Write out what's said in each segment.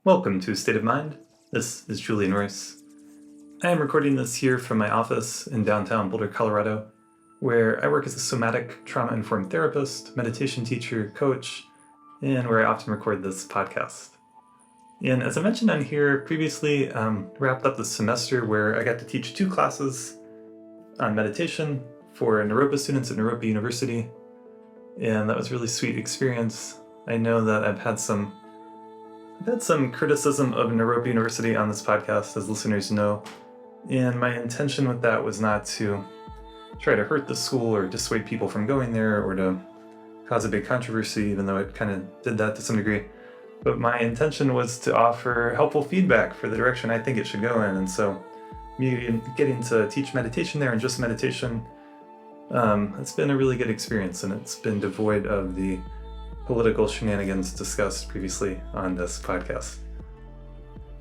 Welcome to State of Mind. This is Julian Royce. I am recording this here from my office in downtown Boulder, Colorado, where I work as a somatic trauma-informed therapist, meditation teacher, coach, and where I often record this podcast. And as I mentioned on here previously, wrapped up the semester where I got to teach 2 classes on meditation for Naropa students at Naropa University, and that was a really sweet experience. I know that I've had some criticism of Naropa University on this podcast, as listeners know, and my intention with that was not to try to hurt the school or dissuade people from going there or to cause a big controversy, even though it kind of did that to some degree. But my intention was to offer helpful feedback for the direction I think it should go in, and so me getting to teach meditation there and just meditation, it's been a really good experience, and it's been devoid of the political shenanigans discussed previously on this podcast.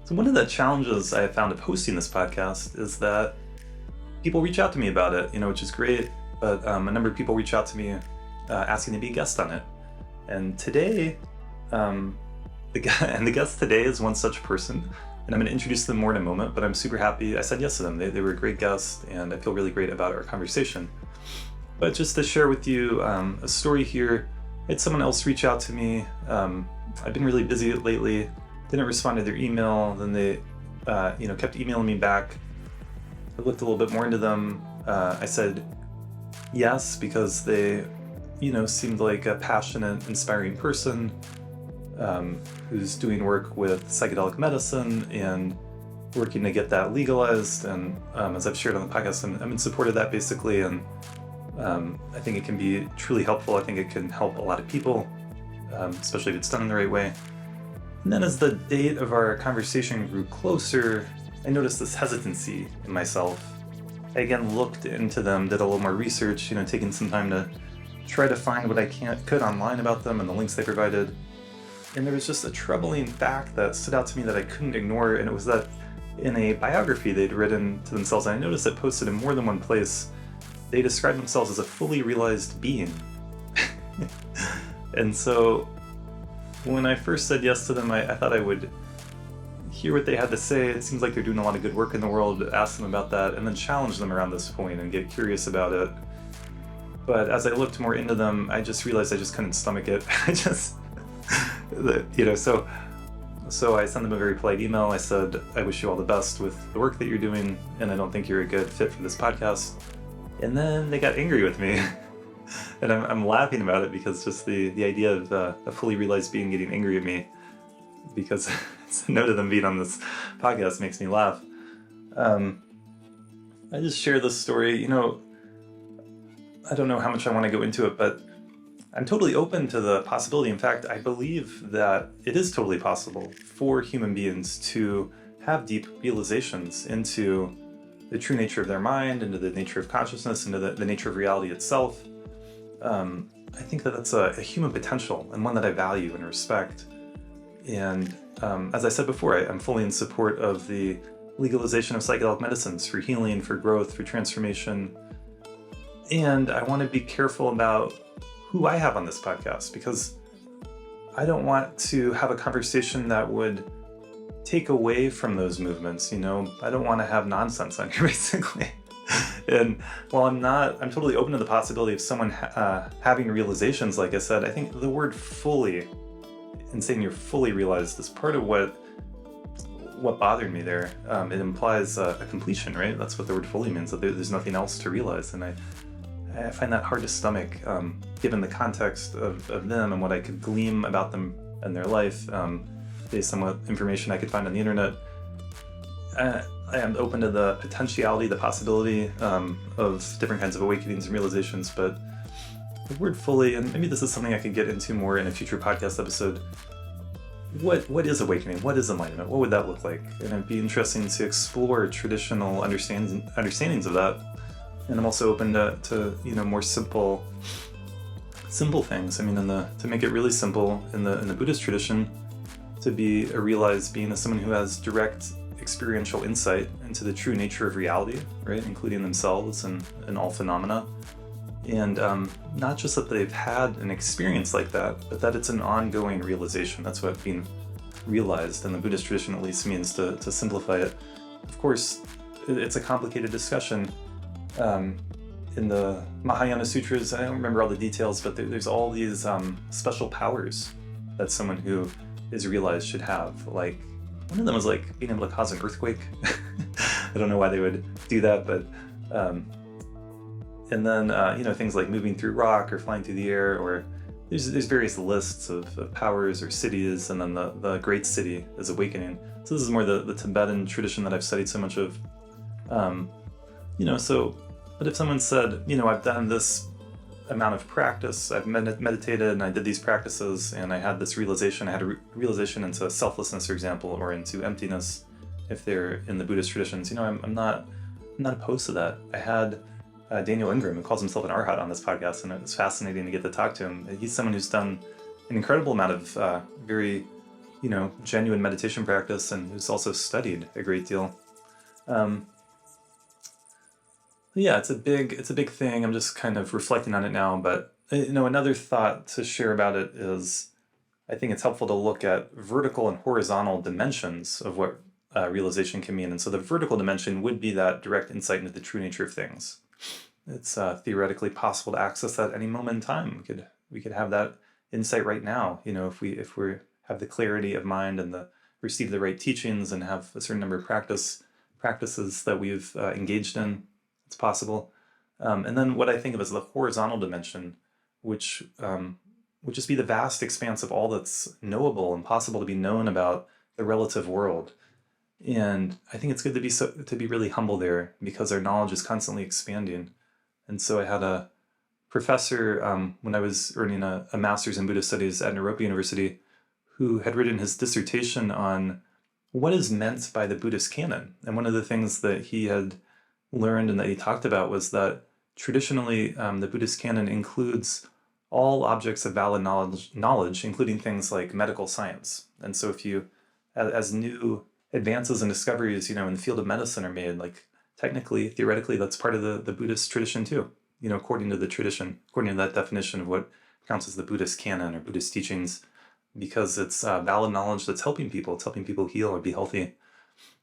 So one of the challenges I have found of hosting this podcast is that people reach out to me about it, which is great, but a number of people reach out to me asking to be a guest on it. And today, the guest today is one such person, and I'm going to introduce them more in a moment, but I'm super happy I said yes to them. They were a great guest, and I feel really great about our conversation. But just to share with you a story here, I had someone else reach out to me. I've been really busy lately, didn't respond to their email, then they kept emailing me back. I looked a little bit more into them. I said yes because they seemed like a passionate, inspiring person who's doing work with psychedelic medicine and working to get that legalized. And as I've shared on the podcast, I'm in support of that basically, and I think it can be truly helpful. I think it can help a lot of people, especially if it's done in the right way. And then as the date of our conversation grew closer, I noticed this hesitancy in myself. I again looked into them, did a little more research, taking some time to try to find what I could online about them and the links they provided. And there was just a troubling fact that stood out to me that I couldn't ignore, and it was that in a biography they'd written to themselves, and I noticed it posted in more than one place, they describe themselves as a fully realized being. And so when I first said yes to them, I thought I would hear what they had to say. It seems like they're doing a lot of good work in the world, ask them about that, and then challenge them around this point and get curious about it. But as I looked more into them, I just realized I just couldn't stomach it. So I sent them a very polite email. I said, I wish you all the best with the work that you're doing, and I don't think you're a good fit for this podcast. And then they got angry with me. And I'm laughing about it because just the idea of a fully realized being getting angry at me, because it's a note of them being on this podcast, makes me laugh. I just share this story. I don't know how much I want to go into it, but I'm totally open to the possibility. In fact, I believe that it is totally possible for human beings to have deep realizations into the true nature of their mind, into the nature of consciousness, into the nature of reality itself. I think that that's a human potential, and one that I value and respect. And as I said before, I'm fully in support of the legalization of psychedelic medicines for healing, for growth, for transformation. And I want to be careful about who I have on this podcast, because I don't want to have a conversation that would take away from those movements. I don't want to have nonsense on here, basically. And while I'm totally open to the possibility of someone having realizations, like I said, I think the word fully, and saying you're fully realized, is part of what bothered me there. It implies a completion, right? That's what the word fully means, that there's nothing else to realize. And I find that hard to stomach, given the context of them and what I could glean about them and their life, based on what information I could find on the internet. I am open to the potentiality, the possibility of different kinds of awakenings and realizations, but the word fully, and maybe this is something I could get into more in a future podcast episode, what is awakening? What is enlightenment? What would that look like? And it'd be interesting to explore traditional understandings of that. And I'm also open to more simple things. I mean, to make it really simple, in the Buddhist tradition, to be a realized being is someone who has direct experiential insight into the true nature of reality, right, including themselves and all phenomena. And not just that they've had an experience like that, but that it's an ongoing realization. That's what being realized, and the Buddhist tradition at least means to simplify it. Of course, it's a complicated discussion. In the Mahayana Sutras, I don't remember all the details, but there's all these special powers that someone who is realized should have. Like, one of them was like being able to cause an earthquake. I don't know why they would do that, but and then things like moving through rock or flying through the air, or there's various lists of powers or cities, and then the great city is awakening. So this is more the Tibetan tradition that I've studied so much of. But if someone said, I've done this amount of practice, I've meditated and I did these practices and I had this realization, I had a realization into selflessness, for example, or into emptiness, if they're in the Buddhist traditions, I'm not opposed to that. I had Daniel Ingram, who calls himself an arhat, on this podcast, and it was fascinating to get to talk to him. He's someone who's done an incredible amount of very, genuine meditation practice, and who's also studied a great deal. Yeah, it's a big thing. I'm just kind of reflecting on it now, but another thought to share about it is, I think it's helpful to look at vertical and horizontal dimensions of what realization can mean. And so the vertical dimension would be that direct insight into the true nature of things. It's theoretically possible to access that at any moment in time. We could have that insight right now. If we have the clarity of mind and receive the right teachings and have a certain number of practices that we've engaged in. It's possible. And then what I think of as the horizontal dimension, which would just be the vast expanse of all that's knowable and possible to be known about the relative world. And I think it's good to be really humble there, because our knowledge is constantly expanding. And so I had a professor when I was earning a master's in Buddhist studies at Naropa University, who had written his dissertation on what is meant by the Buddhist canon. And one of the things that he had learned and that he talked about was that traditionally the Buddhist canon includes all objects of valid knowledge, including things like medical science. And so if you, as new advances and discoveries, in the field of medicine are made, like theoretically, that's part of the Buddhist tradition too, according to the tradition, according to that definition of what counts as the Buddhist canon or Buddhist teachings, because it's valid knowledge that's helping people. It's helping people heal or be healthy.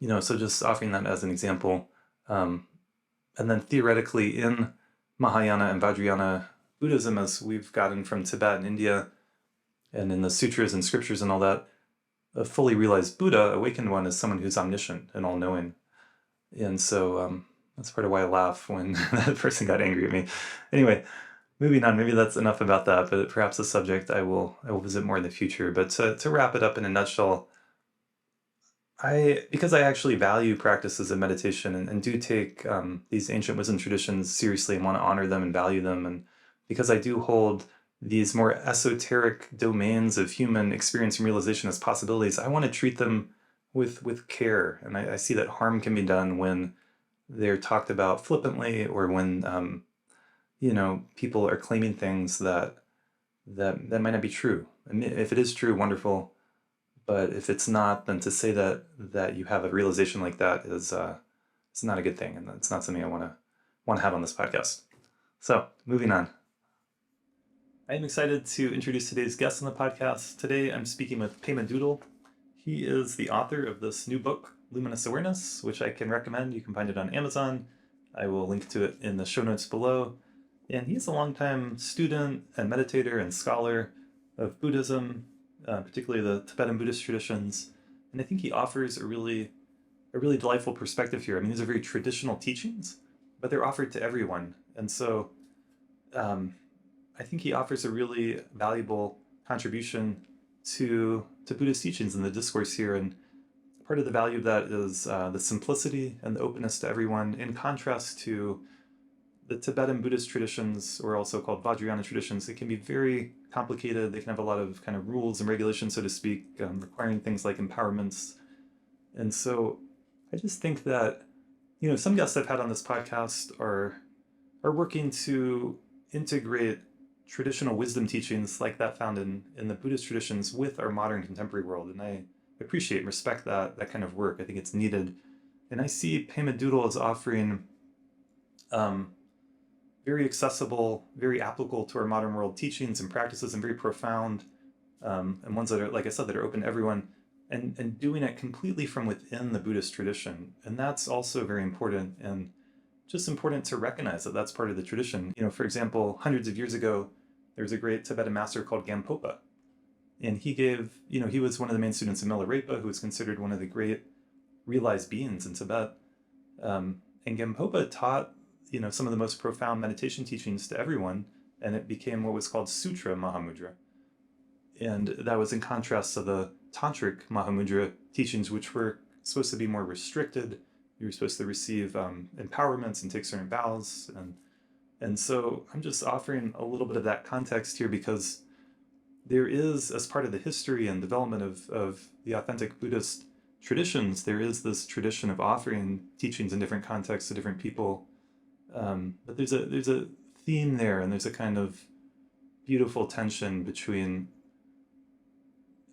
So just offering that as an example. And then theoretically in Mahayana and Vajrayana Buddhism, as we've gotten from Tibet and India, and in the sutras and scriptures and all that, a fully realized Buddha, awakened one, is someone who's omniscient and all-knowing. And so that's part of why I laugh when that person got angry at me. Anyway, moving on, maybe that's enough about that, but perhaps a subject I will visit more in the future. But to wrap it up in a nutshell, because I actually value practices of meditation and do take these ancient wisdom traditions seriously and want to honor them and value them, and because I do hold these more esoteric domains of human experience and realization as possibilities, I want to treat them with care. And I see that harm can be done when they're talked about flippantly, or when people are claiming things that might not be true. I mean, if it is true, wonderful. But if it's not, then to say that you have a realization like that is it's not a good thing, and it's not something I want to have on this podcast. So, moving on. I am excited to introduce today's guest on the podcast. Today, I'm speaking with Pema Duddul. He is the author of this new book, Luminous Awareness, which I can recommend. You can find it on Amazon. I will link to it in the show notes below. And he's a longtime student and meditator and scholar of Buddhism, particularly the Tibetan Buddhist traditions. And I think he offers a really delightful perspective here. I mean, these are very traditional teachings, but they're offered to everyone. And so I think he offers a really valuable contribution to Buddhist teachings in the discourse here. And part of the value of that is the simplicity and the openness to everyone, in contrast to the Tibetan Buddhist traditions, or also called Vajrayana traditions. It can be very complicated. They can have a lot of kind of rules and regulations, so to speak, requiring things like empowerments. And so I just think that, some guests I've had on this podcast are working to integrate traditional wisdom teachings like that found in the Buddhist traditions with our modern contemporary world. And I appreciate and respect that kind of work. I think it's needed. And I see Pema Duddul as offering very accessible, very applicable to our modern world teachings and practices, and very profound, and ones that are, like I said, that are open to everyone. and doing it completely from within the Buddhist tradition. And that's also very important, and just important to recognize that that's part of the tradition. For example, hundreds of years ago, there was a great Tibetan master called Gampopa. And he was one of the main students of Milarepa, who was considered one of the great realized beings in Tibet. And Gampopa taught, some of the most profound meditation teachings to everyone, and it became what was called Sutra Mahamudra. And that was in contrast to the Tantric Mahamudra teachings, which were supposed to be more restricted. You were supposed to receive empowerments and take certain vows. And so I'm just offering a little bit of that context here, because there is, as part of the history and development of the authentic Buddhist traditions, there is this tradition of offering teachings in different contexts to different people. But there's a theme there, and there's a kind of beautiful tension between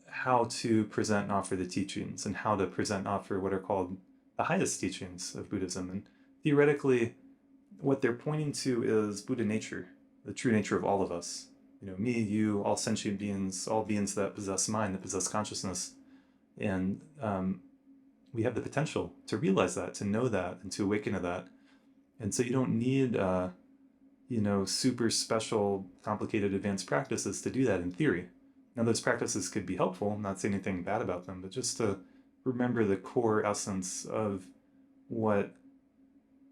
how to present and offer the teachings and how to present and offer what are called the highest teachings of Buddhism. And theoretically, what they're pointing to is Buddha nature, the true nature of all of us. Me, you, all sentient beings, all beings that possess mind, that possess consciousness. And we have the potential to realize that, to know that, and to awaken to that. And so you don't need, super special, complicated, advanced practices to do that in theory. Now, those practices could be helpful. I'm not saying anything bad about them, but just to remember the core essence of what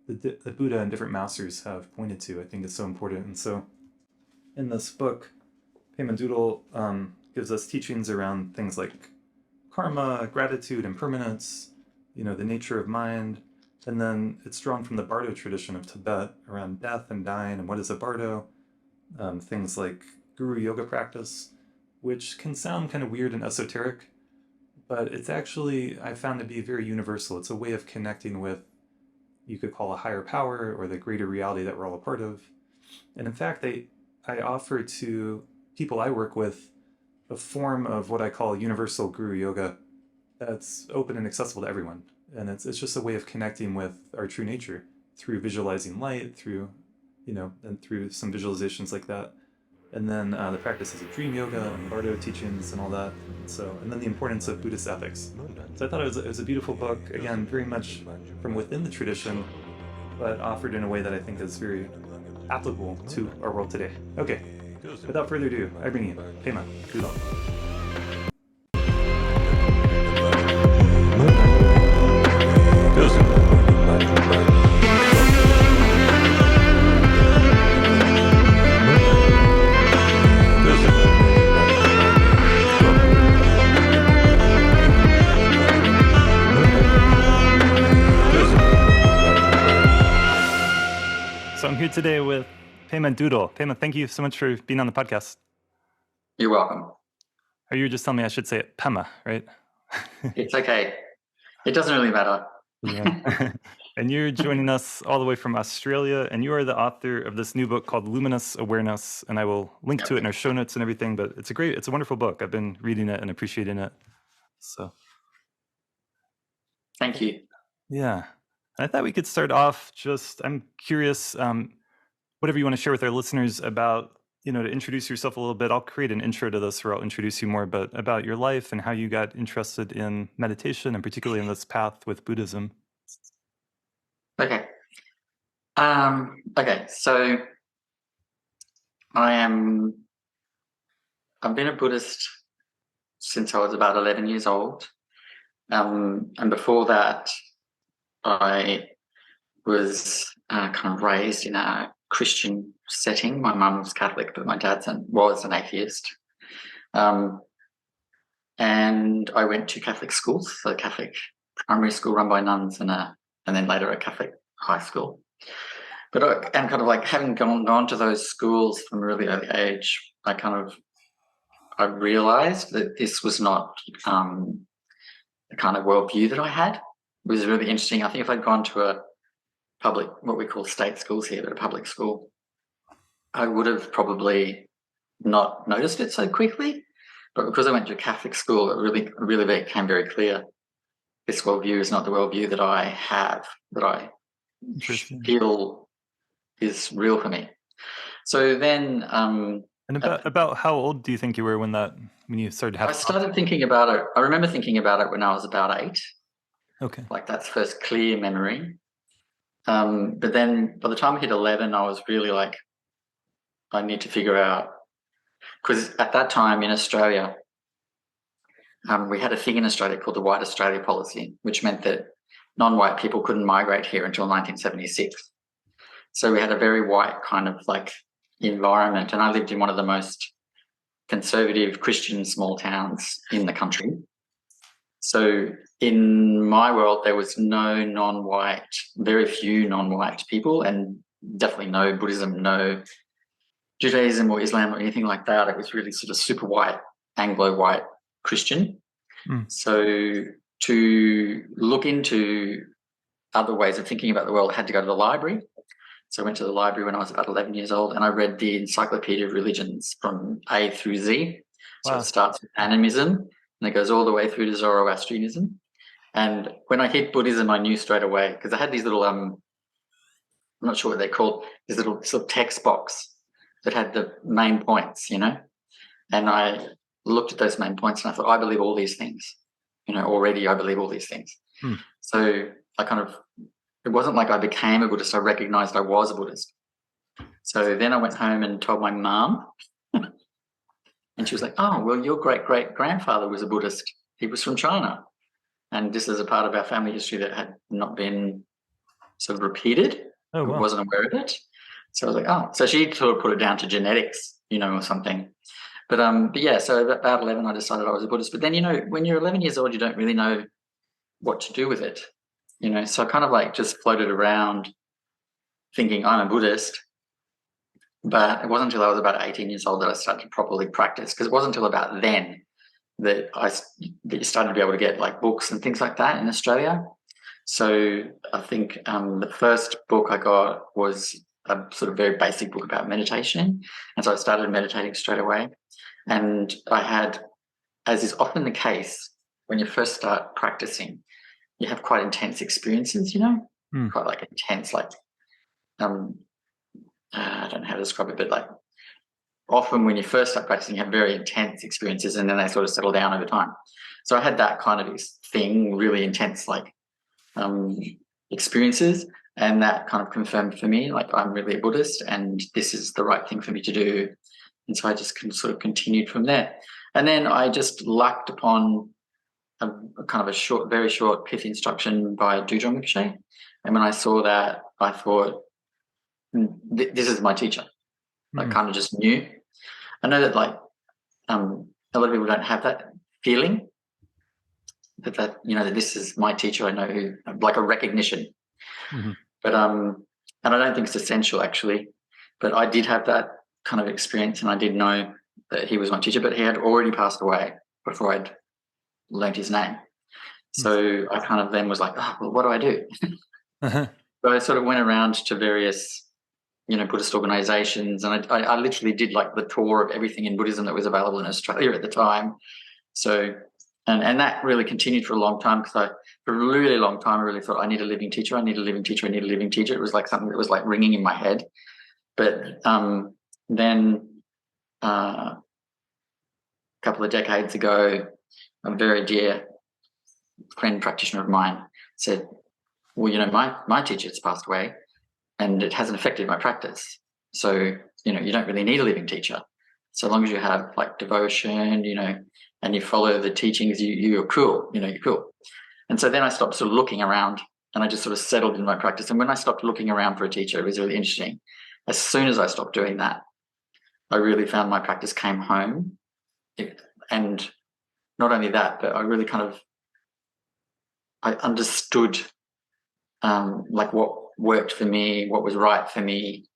the Buddha and different masters have pointed to, I think is so important. And so in this book, Pema Duddul gives us teachings around things like karma, gratitude, impermanence, the nature of mind. And then it's drawn from the Bardo tradition of Tibet around death and dying and what is a Bardo. Things like guru yoga practice, which can sound kind of weird and esoteric, but it's actually, I found to be very universal. It's a way of connecting with, you could call a higher power or the greater reality that we're all a part of. And in fact, I offer to people I work with a form of what I call universal guru yoga that's open and accessible to everyone. And it's just a way of connecting with our true nature through visualizing light, through, and through some visualizations like that. And then the practices of dream yoga and Bardo teachings and all that. And then the importance of Buddhist ethics. So I thought it was a beautiful book, again, very much from within the tradition, but offered in a way that I think is very applicable to our world today. Okay, without further ado, I bring you Pema Duddul. So I'm here today with Pema Duddul. Pema, thank you so much for being on the podcast. You're welcome. Or you were just telling me I should say it Pema, right? It's okay. It doesn't really matter. Yeah. And you're joining us all the way from Australia, and you are the author of this new book called Luminous Awareness, and I will link to it in our show notes and everything, but it's a wonderful book. I've been reading it and appreciating it. So thank you. Yeah. I thought we could start off I'm curious, whatever you want to share with our listeners about, to introduce yourself a little bit. I'll create an intro to this where I'll introduce you more, but about your life and how you got interested in meditation and particularly in this path with Buddhism. Okay. So I've been a Buddhist since I was about 11 years old. And before that, I was kind of raised in a Christian setting. My mum was Catholic, but my dad was an atheist. And I went to Catholic schools, so Catholic primary school run by nuns and then later a Catholic high school. But and kind of like having gone to those schools from a really early age, I realized that this was not the kind of worldview that I had. It was really interesting. I think if I'd gone to a public, what we call state schools here, but a public school, I would have probably not noticed it so quickly. But because I went to a Catholic school, it really became very clear this worldview is not the worldview that I have, that I feel is real for me. So then And about how old do you think you were when you started to have I thoughts? started thinking about it. I remember thinking about it when I was about 8. Okay. Like that's first clear memory. But then by the time I hit 11, I was really like, I need to figure out, because at that time in Australia, we had a thing in Australia called the White Australia policy, which meant that non-white people couldn't migrate here until 1976. So we had a very white kind of like environment, and I lived in one of the most conservative Christian small towns in the country. So in my world, there was no non-white, very few non-white people, and definitely no Buddhism, no Judaism or Islam or anything like that. It was really sort of super white, Anglo-white Christian. Mm. So to look into other ways of thinking about the world, I had to go to the library. So I went to the library when I was about 11 years old, and I read the Encyclopedia of Religions from A through Z. So Wow. it starts with animism, and it goes all the way through to Zoroastrianism. And when I hit Buddhism, I knew straight away, because I had these little, I'm not sure what they're called, this little sort of text box that had the main points, you know. And I looked at those main points and I thought, I believe all these things, you know, already I believe all these things. Hmm. So I kind of, it wasn't like I became a Buddhist, I recognized I was a Buddhist. So then I went home and told my mum, and she was like, oh, well, your great-great-grandfather was a Buddhist. He was from China. And this is a part of our family history that had not been sort of repeated. Oh, I wow. wasn't aware of it. So I was like, oh, so she sort of put it down to genetics, you know, or something. But yeah, so about 11, I decided I was a Buddhist. But then, you know, when you're 11 years old, you don't really know what to do with it, you know. So I kind of like just floated around thinking I'm a Buddhist. But it wasn't until I was about 18 years old that I started to properly practice, because it wasn't until about then that you started to be able to get like books and things like that in Australia. So I think the first book I got was a sort of very basic book about meditation. And so I started meditating straight away. And I had, as is often the case, when you first start practicing, you have quite intense experiences, you know, quite like intense, like, I don't know how to describe it, but like often when you first start practicing, you have very intense experiences and then they sort of settle down over time. So I had that kind of thing, really intense, like experiences, and that kind of confirmed for me, like, I'm really a Buddhist and this is the right thing for me to do. And so I just sort of continued from there. And then I just lucked upon a kind of a short, very short pith instruction by Dudjom Rinpoche. And when I saw that, I thought, this is my teacher. I kind of just knew. I know that like a lot of people don't have that feeling that you know that this is my teacher. I know who, like a recognition. But and I don't think it's essential actually. But I did have that kind of experience, and I did know that he was my teacher. But he had already passed away before I'd learned his name. So I kind of then was like, oh, well, what do I do? So I sort of went around to various, you know, Buddhist organizations, and I literally did like the tour of everything in Buddhism that was available in Australia at the time. So, and that really continued for a long time, because for a really long time, I really thought, I need a living teacher, I need a living teacher, I need a living teacher. It was like something that was like ringing in my head. But then a couple of decades ago, a very dear friend practitioner of mine said, well, you know, my teacher has passed away and it hasn't affected my practice. So, you know, you don't really need a living teacher. So long as you have like devotion, you know, and you follow the teachings, you're cool, you know, you're cool. And so then I stopped sort of looking around, and I just sort of settled in my practice. And when I stopped looking around for a teacher, it was really interesting. As soon as I stopped doing that, I really found my practice came home. And not only that, but I really I understood like what worked for me, what was right for me,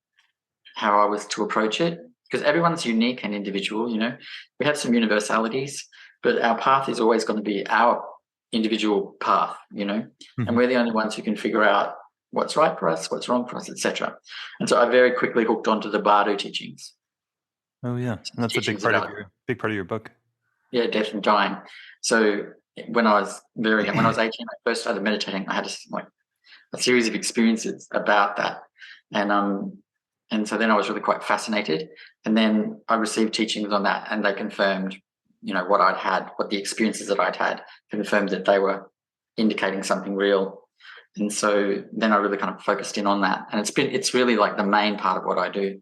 how I was to approach it. Because everyone's unique and individual, you know. We have some universalities, but our path is always going to be our individual path, you know. And we're the only ones who can figure out what's right for us, what's wrong for us, etc. And so I very quickly hooked onto the Bardo teachings. Oh yeah, and that's a big part of your book. Yeah, death and dying. So when I was 18, I first started meditating. I had like a series of experiences about that, and And so then I was really quite fascinated. And then I received teachings on that, and they confirmed, what I'd had, what the experiences that I'd had confirmed that they were indicating something real. And so then I really kind of focused in on that. And it's really like the main part of what I do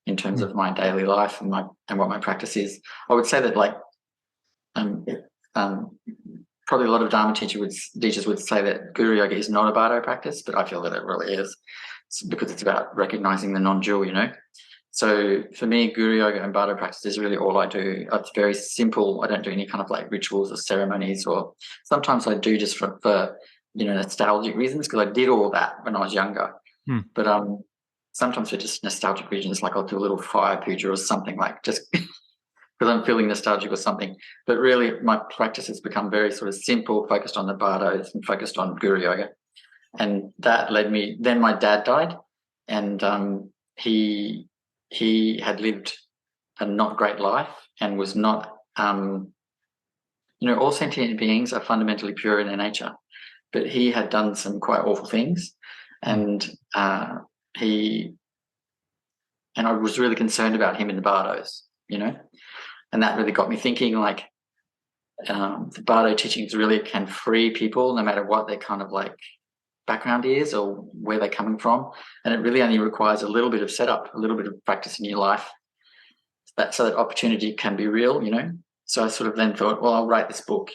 in terms of my daily life and what my practice is. I would say that like probably a lot of Dharma teachers would say that Guru Yoga is not a Bardo practice, but I feel that it really is, because it's about recognizing the non-dual, So for me, Guru Yoga and Bardo practice is really all I do. It's very simple. I don't do any kind of like rituals or ceremonies, or sometimes I do just for nostalgic reasons, because I did all that when I was younger. But sometimes for just nostalgic reasons, like I'll do a little fire puja or something, like just because I'm feeling nostalgic or something. But really, my practice has become very sort of simple, focused on the Bardos and focused on Guru Yoga. And that led me, then my dad died, and he had lived a not great life and was not, all sentient beings are fundamentally pure in their nature, but he had done some quite awful things. And I was really concerned about him in the Bardos, and that really got me thinking, like, the Bardo teachings really can free people no matter what their kind of like background is or where they're coming from. And it really only requires a little bit of setup, a little bit of practice in your life, so that opportunity can be real, So I sort of then thought, well, I'll write this book,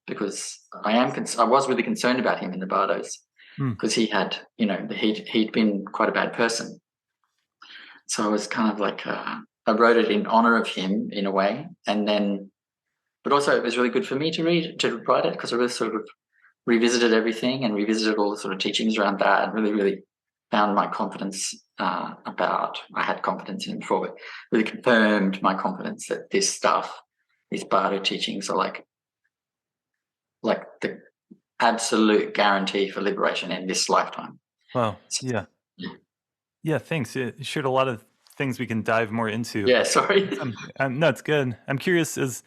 because I was really concerned about him in the Bardos, because he had, he'd been quite a bad person. So I was kind of like, I wrote it in honor of him in a way. And then, but also it was really good for me to write it, because I really sort of revisited everything and revisited all the sort of teachings around that, and really, really found my confidence I had confidence in him before, but really confirmed my confidence that this stuff, these Bardo teachings, are like the absolute guarantee for liberation in this lifetime. Wow. Yeah. Yeah, thanks. You shared a lot of things we can dive more into. Yeah, sorry. No, it's good. I'm curious, is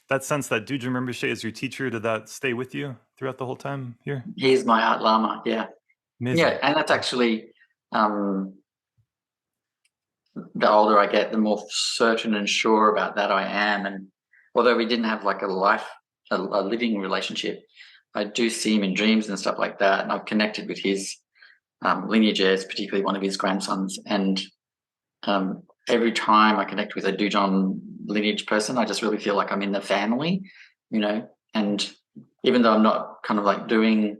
that sense that Dujum Rinpoche is your teacher, did that stay with you throughout the whole time here? He's my Art Lama, yeah. Amazing. Yeah, and that's actually, the older I get, the more certain and sure about that I am. And although we didn't have like a living relationship, I do see him in dreams and stuff like that. And I've connected with his lineages, particularly one of his grandsons. And every time I connect with a Dujum lineage person, I just really feel like I'm in the family, and even though I'm not kind of like doing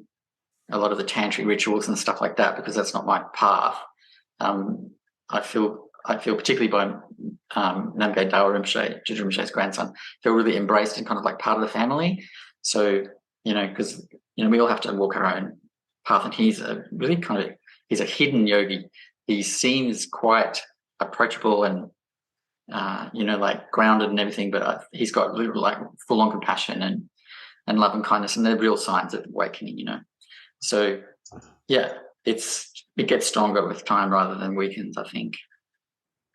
a lot of the tantric rituals and stuff like that, because that's not my path, I feel particularly by Namgay Dawa Rinpoche, Dujum Rinpoche's grandson, feel really embraced and kind of like part of the family. So, because, we all have to walk our own path, and he's he's a hidden yogi. He seems quite approachable and, like grounded and everything, but he's got like full on compassion and love and kindness, and they're real signs of awakening, So, yeah, it gets stronger with time rather than weakens, I think.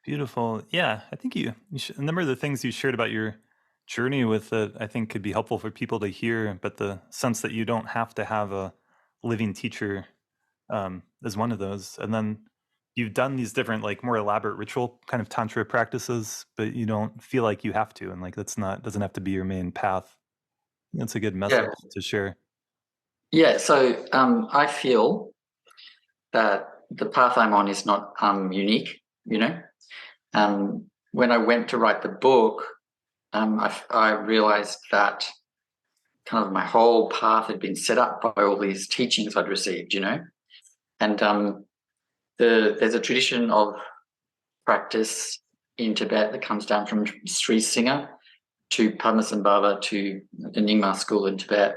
Beautiful. Yeah, I think a number of the things you shared about your journey with it, I think could be helpful for people to hear, but the sense that you don't have to have a living teacher is one of those. And then you've done these different, like more elaborate ritual kind of tantra practices, but you don't feel like you have to, and like doesn't have to be your main path. That's a good message to share. Yeah, so I feel that the path I'm on is not unique, when I went to write the book, I realized that kind of my whole path had been set up by all these teachings I'd received, and there's a tradition of practice in Tibet that comes down from Sri Singha to Padmasambhava to the Nyingma school in Tibet,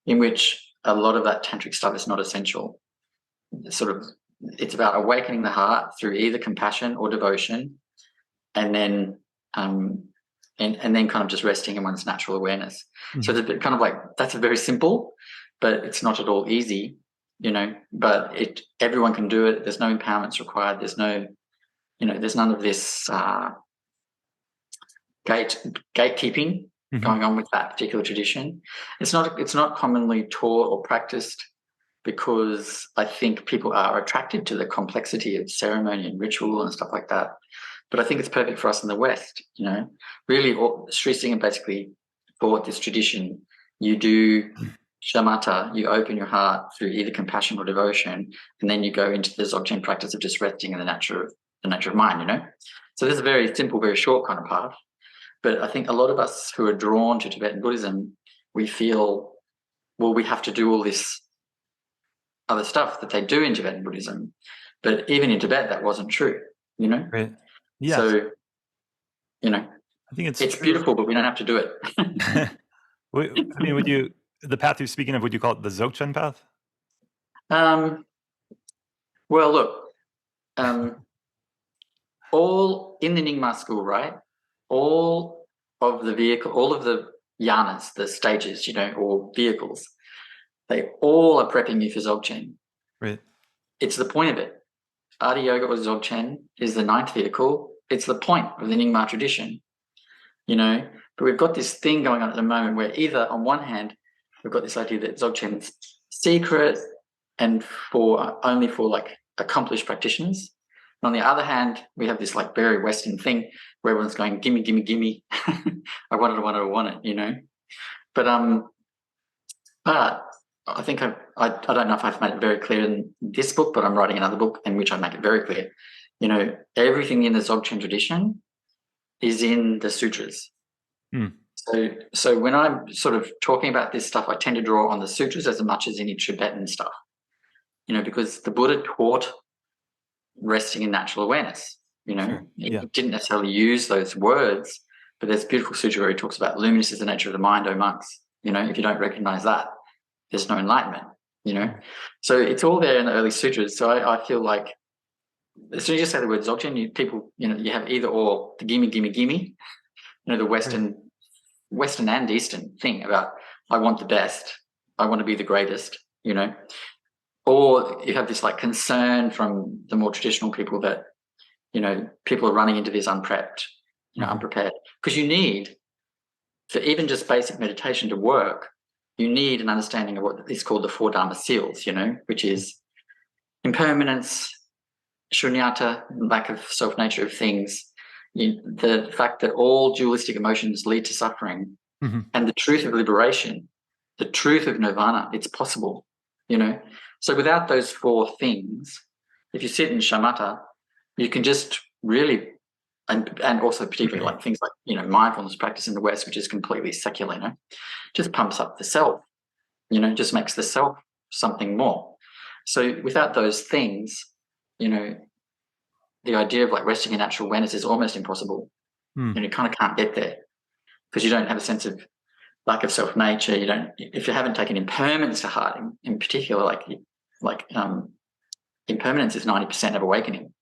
in which a lot of that tantric stuff is not essential. It's about awakening the heart through either compassion or devotion, and then and then kind of just resting in one's natural awareness. Mm-hmm. So it's a bit kind of like, that's a very simple, but it's not at all easy, but everyone can do it. There's no empowerments required. There's no, there's none of this gatekeeping going on with that particular tradition. It's not commonly taught or practiced, because I think people are attracted to the complexity of ceremony and ritual and stuff like that. But I think it's perfect for us in the West, you know. Really, Sri Singh basically brought this tradition. You do shamatha, you open your heart through either compassion or devotion, and then you go into the Dzogchen practice of just resting in the nature of mind, you know. So this is a very simple, very short kind of path. But I think a lot of us who are drawn to Tibetan Buddhism, we feel, well, we have to do all this other stuff that they do in Tibetan Buddhism. But even in Tibet, that wasn't true, you know? Right. Yeah. So, you know, I think it's true. beautiful, but we don't have to do it. I mean, the path you're speaking of, would you call it the Dzogchen path? Well, look, all in the Nyingma school, right? All of the yanas, the stages, you know, or vehicles, they all are prepping you for Dzogchen. Right. It's the point of it. Adi Yoga or Dzogchen is the 9th vehicle. It's the point of the Nyingma tradition, you know. But we've got this thing going on at the moment where either on one hand, we've got this idea that Dzogchen's secret and only for like accomplished practitioners. And on the other hand, we have this like very Western thing where everyone's going, gimme, gimme, gimme. I want it, you know. But I think I don't know if I've made it very clear in this book, but I'm writing another book in which I make it very clear. You know, everything in the Dzogchen tradition is in the sutras. So when I'm sort of talking about this stuff, I tend to draw on the sutras as much as any Tibetan stuff, you know, because the Buddha taught resting in natural awareness, you know. Sure. Yeah. He didn't necessarily use those words, but there's a beautiful sutra where he talks about luminous is the nature of the mind, O monks. You know, if you don't recognize that, there's no enlightenment, you know. So it's all there in the early sutras. So I feel like as soon as you say the word Dzogchen, people, you know, you have either or, the gimme, gimme, gimme, you know, the Western and Eastern thing about I want the best, I want to be the greatest, you know. Or you have this like concern from the more traditional people that, you know, people are running into this unprepped, you know, unprepared. Because you need, for even just basic meditation to work, you need an understanding of what is called the 4 Dharma seals, you know, which is impermanence, shunyata, lack of self-nature of things, the fact that all dualistic emotions lead to suffering, and the truth of liberation, the truth of nirvana, it's possible, you know. So without those 4 things, if you sit in shamatha, you can just really, and also particularly like things like, you know, mindfulness practice in the West, which is completely secular, you know, just pumps up the self, you know, just makes the self something more. So without those things, you know, the idea of like resting in natural awareness is almost impossible. And you kind of can't get there because you don't have a sense of lack of self-nature. You don't, if you haven't taken impermanence to heart, in particular, like impermanence is 90% of awakening.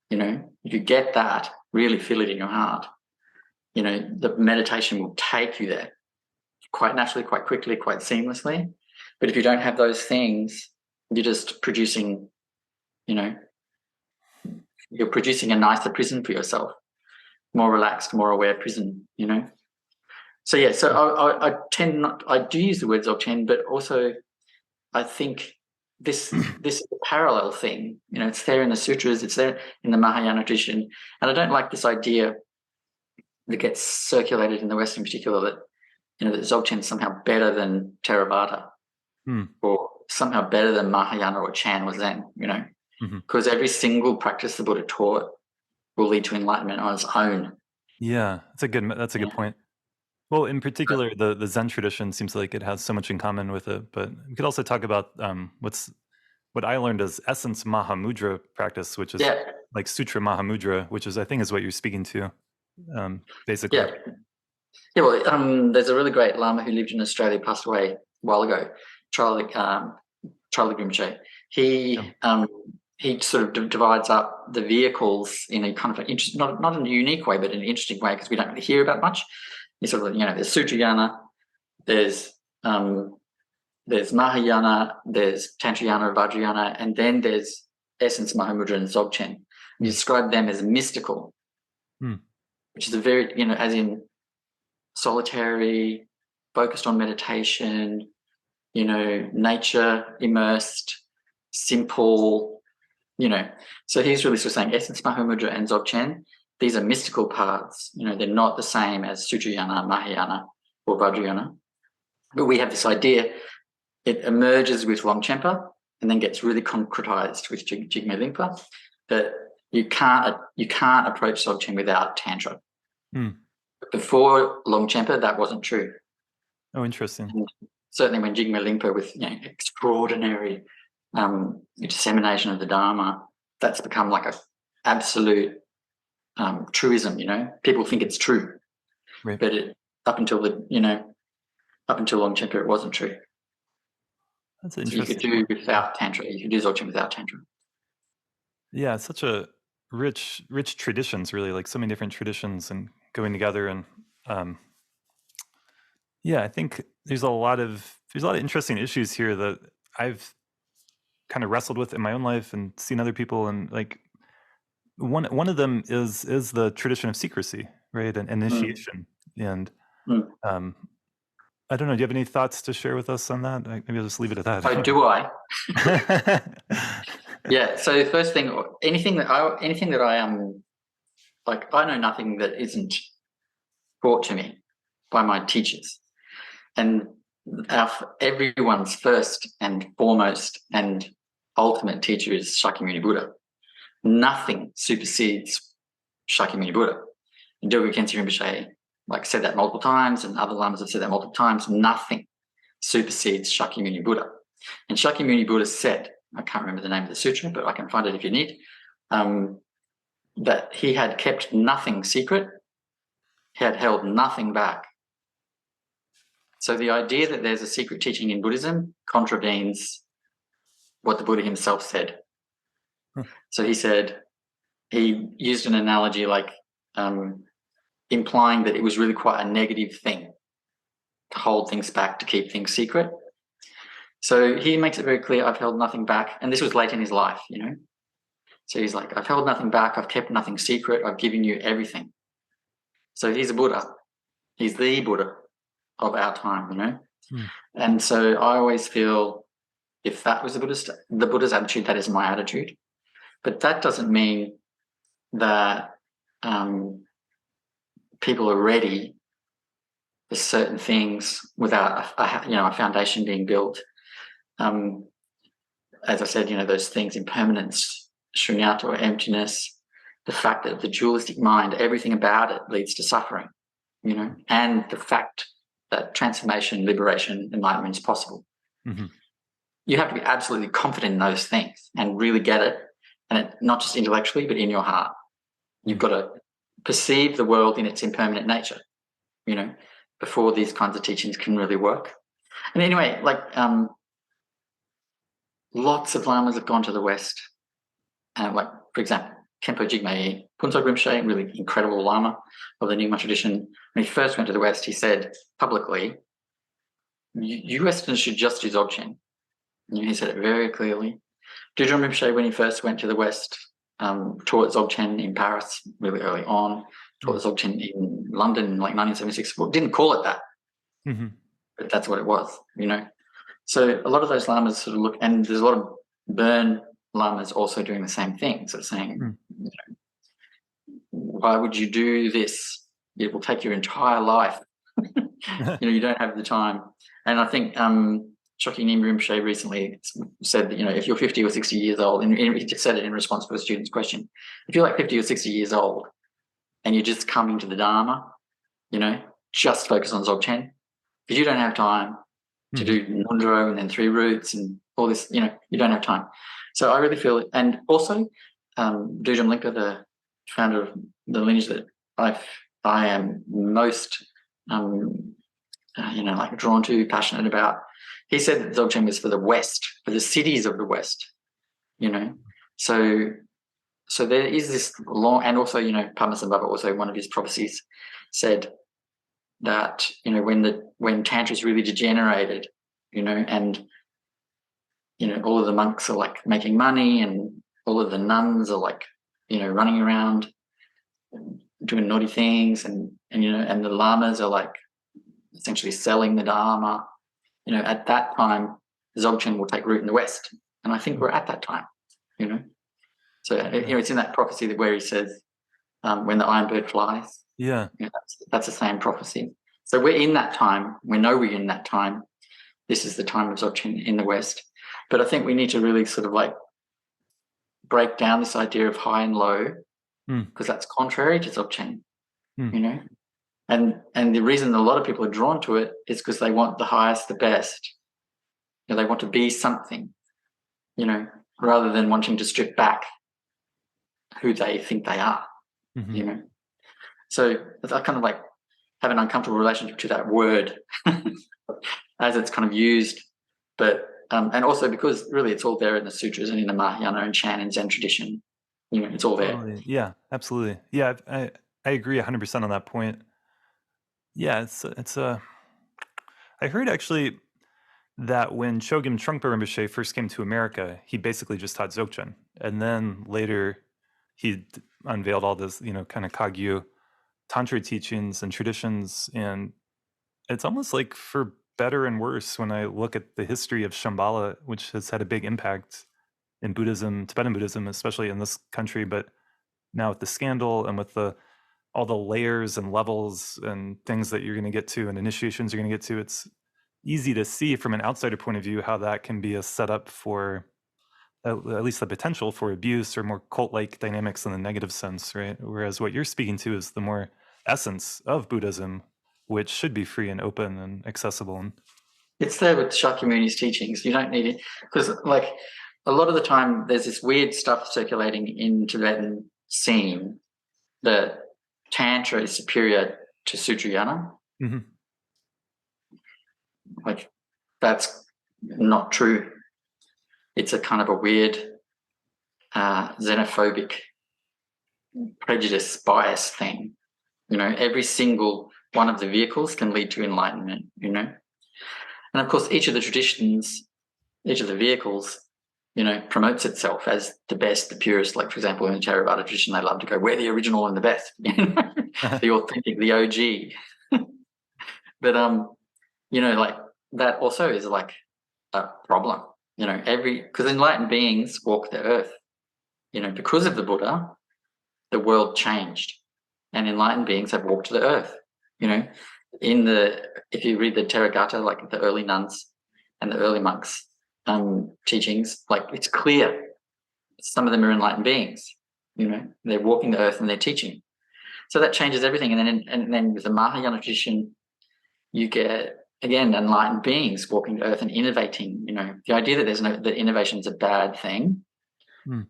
You know, if you get that, really feel it in your heart, you know, the meditation will take you there quite naturally, quite quickly, quite seamlessly. But if you don't have those things, you're just producing, you know, you're producing a nicer prison for yourself, more relaxed, more aware prison, you know. So yeah, so I do use the word Dzogchen, but also I think this is a parallel thing, you know. It's there in the sutras, it's there in the Mahayana tradition, and I don't like this idea that gets circulated in the West in particular that, you know, that Dzogchen is somehow better than Theravada or somehow better than Mahayana or Chan or Zen, you know, because every single practice the Buddha taught will lead to enlightenment on its own. Yeah, that's a good point. Well, in particular, the Zen tradition seems like it has so much in common with it, but we could also talk about what I learned as essence Mahamudra practice, which is like Sutra Mahamudra, which is, I think, is what you're speaking to, basically. Yeah, well, there's a really great Lama who lived in Australia, passed away a while ago, Charlie Grimche. He sort of divides up the vehicles in a kind of an not in a unique way, but in an interesting way, because we don't really hear about much. You sort of, you know, there's Sutrayana, there's Mahayana, there's Tantrayana, Vajrayana, and then there's Essence, Mahamudra, and Dzogchen. You describe them as mystical, which is a very, you know, as in solitary, focused on meditation, nature immersed, simple, So he's really sort of saying Essence Mahamudra and Dzogchen, these are mystical paths. They're not the same as Sutrayana, Mahayana, or Vajrayana. But we have this idea, it emerges with Longchenpa and then gets really concretized with Jigme Lingpa, that you can't approach Dzogchen without Tantra. Before Longchenpa, that wasn't true. Oh, interesting. And certainly when Jigme Lingpa with extraordinary dissemination of the Dharma, that's become like a absolute truism. People think it's true, right. But up until Longchenpa, it wasn't true. That's interesting. So you could do without Tantra. You could do Dzogchen without Tantra. Yeah, it's such a rich traditions, really, like so many different traditions and going together. And I think there's a lot of interesting issues here that I've kind of wrestled with in my own life and seen other people. And like one of them is the tradition of secrecy, right, and initiation. And I don't know. Do you have any thoughts to share with us on that? Maybe I'll just leave it at that. Oh, do I? Yeah. So first thing, anything that I am like, I know nothing that isn't brought to me by my teachers, and everyone's first and foremost and ultimate teacher is Shakyamuni Buddha. Nothing supersedes Shakyamuni Buddha. And Dilgo Khyentse Rinpoche said that multiple times, and other lamas have said that multiple times. Nothing supersedes Shakyamuni Buddha. And Shakyamuni Buddha said, I can't remember the name of the sutra, but I can find it if you need, that he had kept nothing secret, he had held nothing back. So the idea that there's a secret teaching in Buddhism contravenes what the Buddha himself said. So he used an analogy like implying that it was really quite a negative thing to hold things back, to keep things secret. So he makes it very clear, I've held nothing back. And this was late in his life, So he's like, I've held nothing back, I've kept nothing secret, I've given you everything. So he's a Buddha. He's the Buddha of our time, And so I always feel if that was the Buddha's attitude, that is my attitude. But that doesn't mean that people are ready for certain things without a foundation being built. As I said, those things, impermanence, shunyata or emptiness, the fact that the dualistic mind, everything about it leads to suffering, and the fact that transformation, liberation, enlightenment is possible. You have to be absolutely confident in those things and really get it, and not just intellectually, but in your heart. You've got to perceive the world in its impermanent nature, before these kinds of teachings can really work. And anyway, lots of lamas have gone to the West. For example, Khenpo Jigme Phuntsog Rinpoche, really incredible lama of the Nyingma tradition. When he first went to the West, he said publicly, you Westerners should just do Dzogchen. He said it very clearly. Dudron Rinpoche, when he first went to the West, taught Dzogchen in Paris really early on, taught Dzogchen in London in 1976. Well, didn't call it that, but that's what it was, So a lot of those lamas sort of look, and there's a lot of Burn lamas also doing the same thing. So saying, why would you do this? It will take your entire life. You don't have the time. And I think Chokyi Nyingma Rinpoche recently said that, if you're 50 or 60 years old, and he just said it in response to a student's question, if you're 50 or 60 years old and you're just coming to the Dharma, just focus on Dzogchen, because you don't have time to do Ngondro and then 3 roots and all this, you don't have time. So I really feel, and also Dudjom Linka, the founder of the lineage that I am most, drawn to, passionate about, he said that Dzogchen was for the West, for the cities of the West, So there is this long, and also, Padma Baba, also one of his prophecies said that, when Tantra is really degenerated, and, all of the monks are making money, and all of the nuns are running around doing naughty things, and the lamas are essentially selling the Dharma, at that time, Dzogchen will take root in the West. And I think we're at that time, So, it's in that prophecy where he says, when the iron bird flies. Yeah. That's the same prophecy. So we're in that time. We know we're in that time. This is the time of Dzogchen in the West. But I think we need to really sort of like break down this idea of high and low, because that's contrary to Dzogchen, And the reason a lot of people are drawn to it is because they want the highest, the best. They want to be something, rather than wanting to strip back who they think they are, So I kind of like have an uncomfortable relationship to that word as it's kind of used, but and also because really it's all there in the sutras and in the Mahayana and Chan and Zen tradition. It's all there. Totally. Yeah, absolutely. Yeah, I agree 100% on that point. Yeah, I heard actually that when Chogyam Trungpa Rinpoche first came to America, he basically just taught Dzogchen, and then later he unveiled all this, kind of Kagyu Tantra teachings and traditions, and it's almost like for better and worse when I look at the history of Shambhala, which has had a big impact in Buddhism, Tibetan Buddhism, especially in this country, but now with the scandal and with all the layers and levels and things that you're going to get to and initiations you're going to get to, it's easy to see from an outsider point of view how that can be a setup for at least the potential for abuse or more cult-like dynamics in the negative sense, right? Whereas what you're speaking to is the more essence of Buddhism, which should be free and open and accessible. And it's there with Shakyamuni's teachings. You don't need it because, like, a lot of the time there's this weird stuff circulating in Tibetan scene that Tantra is superior to Sutrayana. Like, that's not true. It's a kind of a weird xenophobic prejudice bias thing. Every single one of the vehicles can lead to enlightenment, And of course, each of the traditions, each of the vehicles, promotes itself as the best, the purest. Like, for example, in the Theravada tradition, they love to go, we're the original and the best, the authentic, the OG. But, like, that also is like a problem, because enlightened beings walk the earth, because of the Buddha, the world changed and enlightened beings have walked the earth, if you read the Theragatha, like the early nuns and the early monks teachings, like it's clear some of them are enlightened beings, they're walking the earth and they're teaching. So that changes everything. And then with the Mahayana tradition, you get, again, enlightened beings walking the earth and innovating. The idea that innovation is a bad thing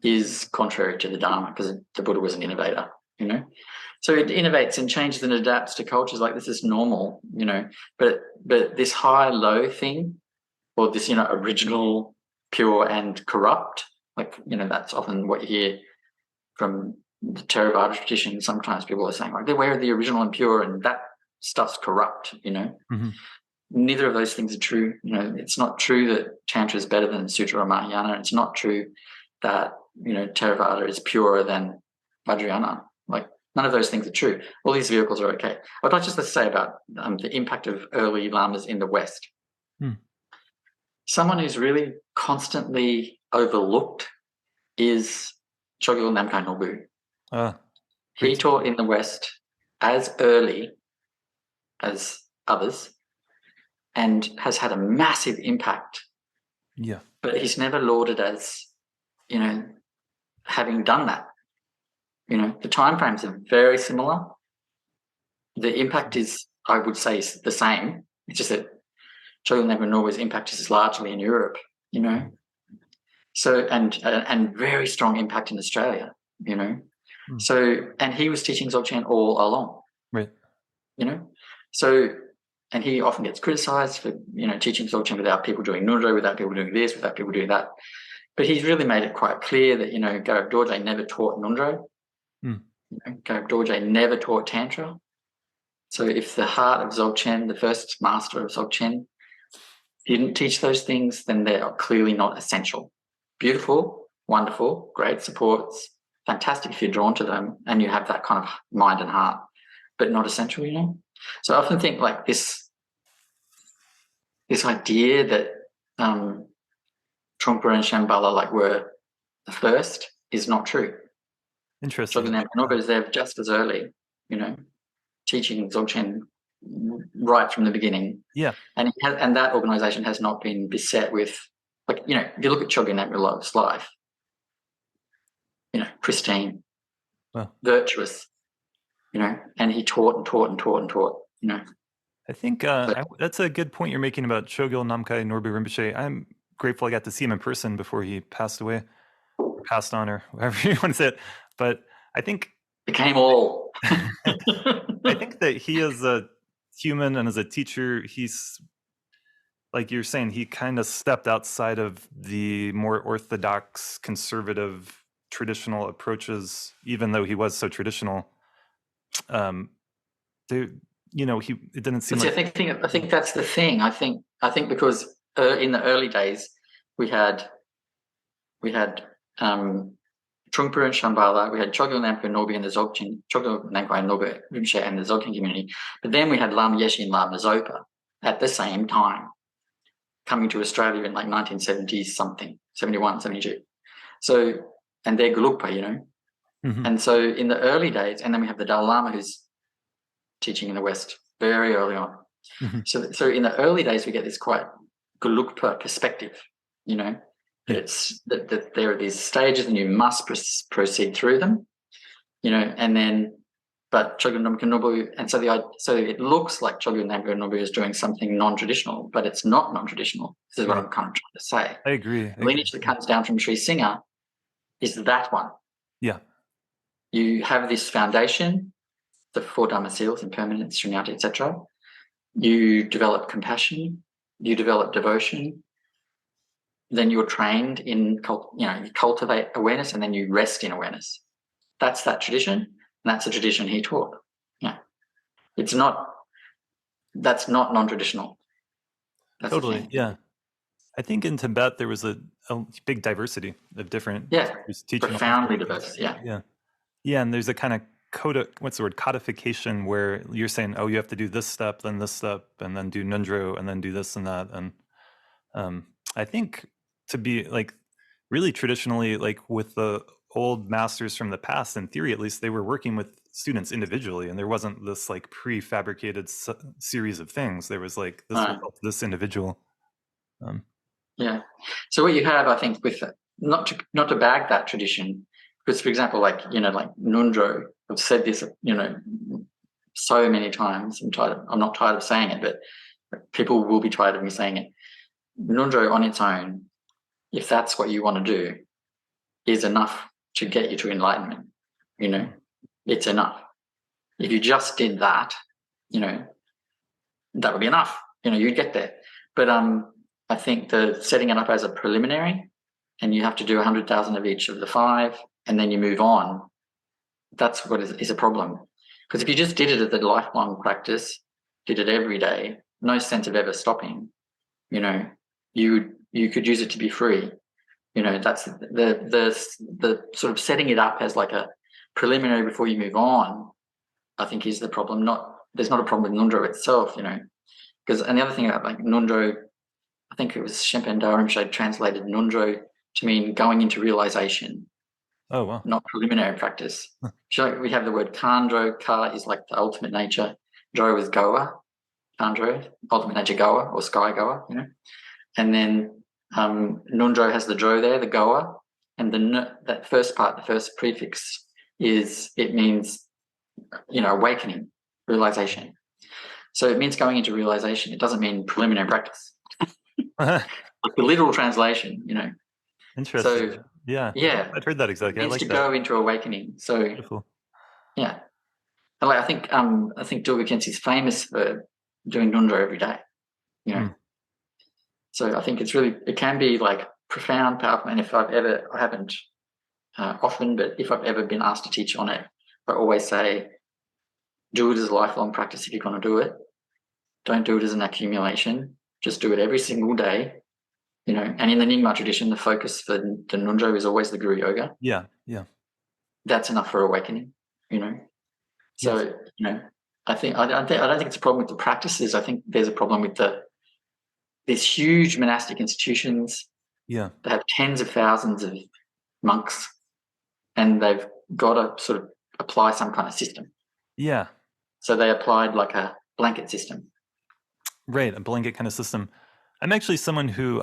is contrary to the Dharma, because the Buddha was an innovator, So it innovates and changes and adapts to cultures like this is normal, But this high-low thing, or this, original, pure and corrupt, like, that's often what you hear from the Theravada tradition. Sometimes people are saying, like, we're the original and pure and that stuff's corrupt, Neither of those things are true. It's not true that Tantra is better than Sutra or Mahayana. It's not true that, Theravada is purer than Vajrayana. Like, none of those things are true. All these vehicles are okay. I'd like just to say about the impact of early lamas in the West. Someone who's really constantly overlooked is Chogyal Namkhai Nobu. He taught in the West as early as others and has had a massive impact. Yeah. But he's never lauded as, having done that. The time frames are very similar. The impact is, I would say, the same. It's just that Chogyal Namkhai Nobu's impact is largely in Europe, So, and very strong impact in Australia, So, and he was teaching Dzogchen all along. Right. So, and he often gets criticized for, teaching Dzogchen without people doing Ngondro, without people doing this, without people doing that. But he's really made it quite clear that, Garab Dorje never taught Ngondro. Garab Dorje never taught Tantra. So if the heart of Dzogchen, the first master of Dzogchen, didn't teach those things, then they are clearly not essential. Beautiful, wonderful, great supports, fantastic if you're drawn to them and you have that kind of mind and heart, but not essential, So I often think like this this idea that Trungpa and Shambhala like were the first is not true. Interesting. Chogyam Rinpoche is there just as early, you know, teaching Dzogchen right from the beginning. Yeah. And that organization has not been beset with, like, you know, if you look at Chogyam Rinpoche's life, you know, pristine, virtuous, you know, and he taught and taught and taught and taught, you know. I think that's a good point you're making about Chogyal Namkhai Norbu Rinpoche. I'm grateful I got to see him in person before he passed away, or passed on, or however you want to say it. But I think became all. I think that he as a human and as a teacher, he's, like you're saying, he kind of stepped outside of the more orthodox, conservative, traditional approaches, even though he was so traditional. You know, it didn't seem like... I think that's the thing. I think because in the early days we had Trungpa and Shambhala, we had Chogyal Namkhai Norbu and the Dzogchen, Chogyal Namkhai Norbu Rinpoche and the Dzogchen community, but then we had Lama Yeshe and Lama Zopa at the same time coming to Australia in like 1970 something, 71, 72. So, and they're Gelugpa, you know. Mm-hmm. And so in the early days, and then we have the Dalai Lama who's teaching in the West very early on. Mm-hmm. So in the early days, we get this quite Gelugpa perspective, you know. Yeah. It's that there are these stages and you must proceed through them, you know, and then, but Chogyam Namkhai Norbu, and so it looks like Chogyam Namkhai Norbu is doing something non-traditional, but it's not non-traditional. This is what I'm kind of trying to say. I agree. The lineage that comes down from Sri Singha is that one. Yeah. You have this foundation, the 4 Dharma seals, impermanence, shunyata, etc. You develop compassion, you develop devotion, then you're trained in, you cultivate awareness, and then you rest in awareness. That's that tradition, and that's the tradition he taught. Yeah, that's not non-traditional. Totally, yeah. I think in Tibet there was a big diversity of different teaching. Profoundly diverse. Yeah, and there's a kind of codification where you're saying, oh, you have to do this step, then this step, and then do Ngondro, and then do this and that. And I think to be like really traditionally, like with the old masters from the past, in theory at least, they were working with students individually, and there wasn't this like prefabricated series of things. There was like this individual. Yeah. So what you have, I think, with not to bag that tradition, because for example, like, you know, like Ngondro, I've said this, you know, so many times. I'm not tired of saying it, but people will be tired of me saying it. Ngondro on its own, if that's what you want to do, is enough to get you to enlightenment. You know, it's enough. If you just did that, you know, that would be enough. You know, you'd get there. But I think the setting it up as a preliminary, and you have to do 100,000 of each of the 5, and then you move on, that's what is a problem. Because if you just did it as a lifelong practice, did it every day, no sense of ever stopping, you know, you could use it to be free. You know, that's the sort of setting it up as like a preliminary before you move on, I think is the problem. There's not a problem with Ngondro itself, you know, and the other thing about like Ngondro, I think it was Shempen Rinpoche translated Ngondro to mean going into realization. Oh, wow. Not preliminary practice. So we have the word Khandro. Ka is like the ultimate nature. Dro is goer. Khandro, ultimate nature goer or sky goer, you know. And then Ngondro has the dro there, the goer. And that first part, the first prefix, it means, you know, awakening, realization. So it means going into realization. It doesn't mean preliminary practice. Like the literal translation, you know. Interesting. So, yeah, I'd heard that exactly. It means to go into awakening. So beautiful. Yeah, and like I think Dilba Khyentse is famous for doing Ngondro every day. You know, so I think it can be like profound, powerful. And I haven't often, but if I've ever been asked to teach on it, I always say, do it as a lifelong practice if you're going to do it. Don't do it as an accumulation. Just do it every single day. You know, and in the Nyingma tradition, the focus for the Ngondro is always the Guru Yoga. Yeah. That's enough for awakening, you know. So, you know, I don't think it's a problem with the practices. I think there's a problem with the these huge monastic institutions. Yeah. They have tens of thousands of monks, and they've got to sort of apply some kind of system. Yeah. So they applied like a blanket system. Right, a blanket kind of system. I'm actually someone who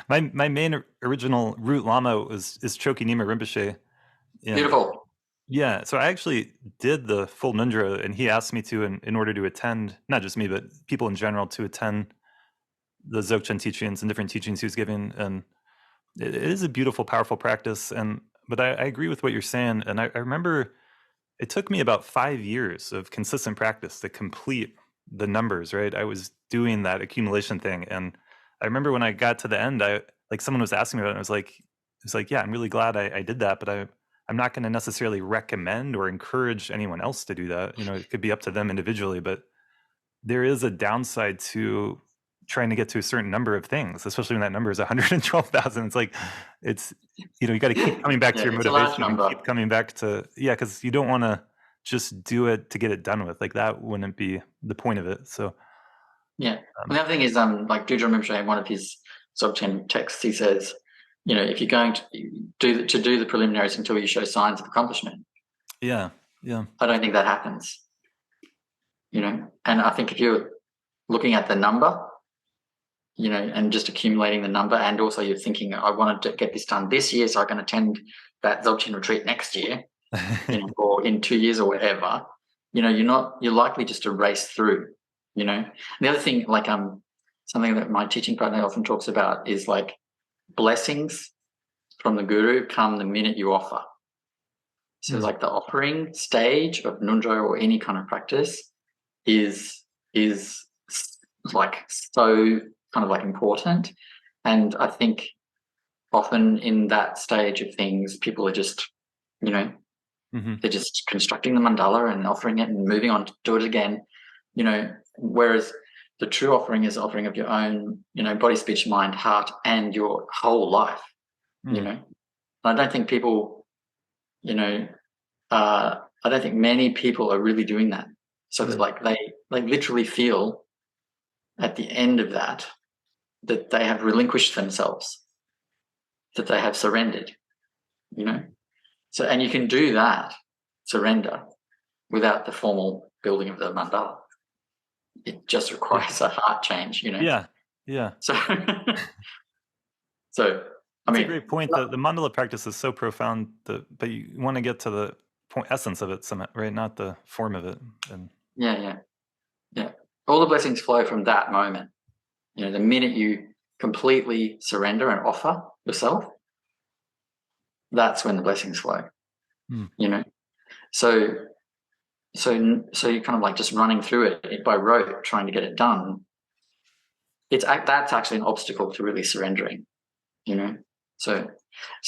my main original root lama is Choki Nyima Rinpoche. Beautiful. Yeah, so I actually did the full Ngondro, and he asked me to in order to attend, not just me, but people in general, to attend the Dzogchen teachings and different teachings he was giving. And it is a beautiful, powerful practice. But I agree with what you're saying. And I remember it took me about 5 years of consistent practice to complete the numbers, right? I was doing that accumulation thing. And I remember when I got to the end, someone was asking me about it, and it was like, yeah, I'm really glad I did that, but I'm not going to necessarily recommend or encourage anyone else to do that. It could be up to them individually, but there is a downside to trying to get to a certain number of things, especially when that number is 112,000. You got to keep coming back to your motivation and keep coming back to, because you don't want to just do it to get it done with. Like, that wouldn't be the point of it. So, yeah. And the other thing is, like Dudjom Rinpoche, in one of his Dzogchen texts, he says, if you're going to do the preliminaries until you show signs of accomplishment. Yeah. I don't think that happens. And I think if you're looking at the number, and just accumulating the number, and also you're thinking, I wanted to get this done this year, so I can attend that Dzogchen retreat next year, or in 2 years or whatever, you're likely just to race through, And the other thing, like something that my teaching partner often talks about is like blessings from the guru come the minute you offer. So like the offering stage of Ngondro or any kind of practice is like so kind of like important. And I think often in that stage of things, people are just, they're just constructing the mandala and offering it and moving on to do it again, whereas the true offering is offering of your own, body, speech, mind, heart, and your whole life, And I don't think people, I don't think many people are really doing that. So that like they literally feel at the end of that they have relinquished themselves, that they have surrendered, So, and you can do that, surrender, without the formal building of the mandala. It just requires a heart change, Yeah. So, I mean, that's a great point. The mandala practice is so profound, but you want to get to the essence of it, right? Not the form of it. And yeah. All the blessings flow from that moment. The minute you completely surrender and offer yourself, that's when the blessings flow. So you're kind of like just running through it by rote, trying to get it done. That's actually an obstacle to really surrendering. So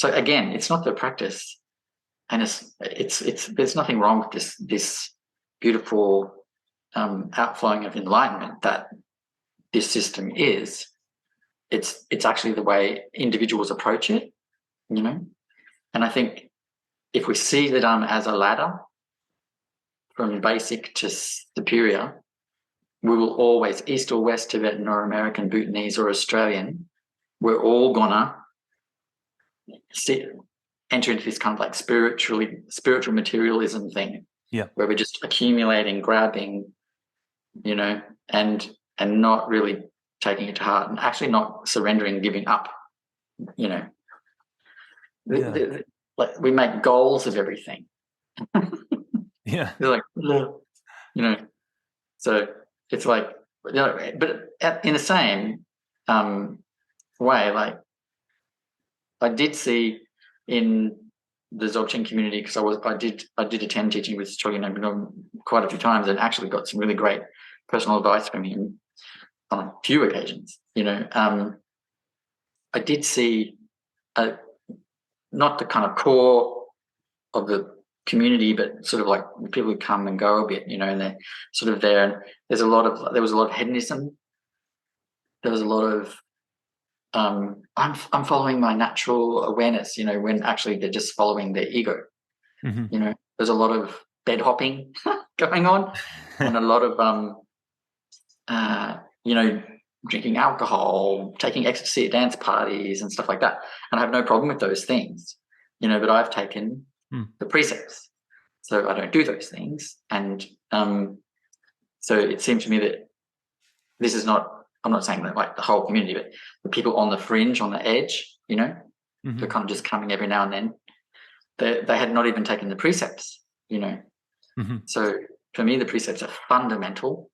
again, it's not the practice, and it's there's nothing wrong with this beautiful outflowing of enlightenment that this system is. It's actually the way individuals approach it, And I think if we see the Dharma as a ladder from basic to superior, we will always, East or West, Tibetan or American, Bhutanese or Australian, we're all gonna enter into this kind of like spiritual materialism thing, where we're just accumulating, grabbing, and not really taking it to heart, and actually not surrendering, giving up, like we make goals of everything. They're like, so it's like, but in the same way, like I did see in the Dzogchen community, because I did attend teaching with Chogyam Ngondro quite a few times, and actually got some really great personal advice from him on a few occasions. I did see not the kind of core of the community, but sort of like people who come and go a bit, and they're sort of there. And there was a lot of hedonism. There was a lot of I'm following my natural awareness, when actually they're just following their ego. There's a lot of bed hopping going on, and a lot of drinking alcohol, taking ecstasy at dance parties and stuff like that. And I have no problem with those things, but I've taken the precepts. So I don't do those things. And so it seemed to me that this is not, I'm not saying that like the whole community, but the people on the fringe, on the edge, they're kind of just coming every now and then. They had not even taken the precepts, So for me, the precepts are fundamental.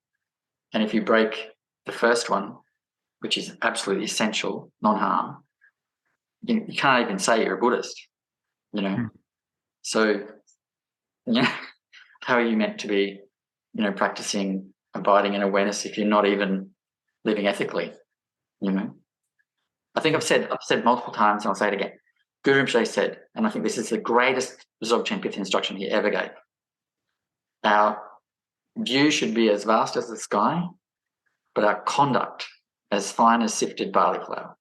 And if you break the first one, which is absolutely essential, non-harm, you can't even say you're a Buddhist, So, how are you meant to be, practicing abiding in awareness if you're not even living ethically, I think I've said multiple times, and I'll say it again. Guru Rinpoche said, and I think this is the greatest Dzogchen fifth instruction he ever gave, our view should be as vast as the sky, but our conduct as fine as sifted barley flour.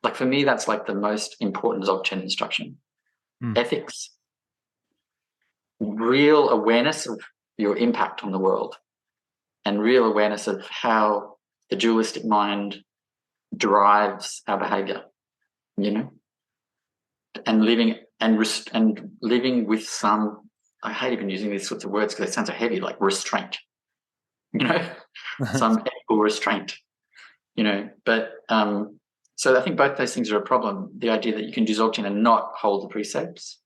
Like for me, that's like the most important Dzogchen instruction. Ethics, real awareness of your impact on the world, and real awareness of how the dualistic mind drives our behavior, and living with some, I hate even using these sorts of words because they sound so heavy, like restraint, some ethical restraint, but so I think both those things are a problem. The idea that you can do Dzogchen and not hold the precepts,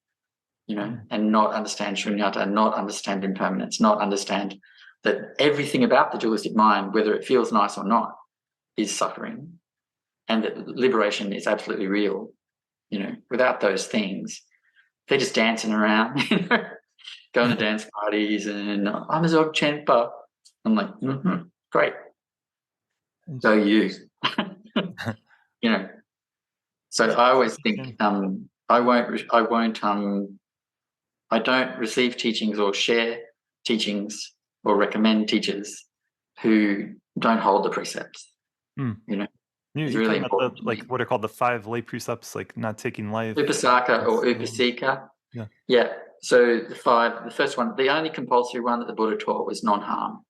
and not understand shunyata, and not understand impermanence, not understand that everything about the dualistic mind, whether it feels nice or not, is suffering, and that liberation is absolutely real. Without those things, they're just dancing around, going to dance parties, and I'm a Dzogchenpa. I'm like, great. So you, So I always think, I don't receive teachings or share teachings or recommend teachers who don't hold the precepts. It's really important. Like what are called the 5 lay precepts, like not taking life. Upasaka or Upasika. Yeah. So the first one, the only compulsory one that the Buddha taught was non-harm.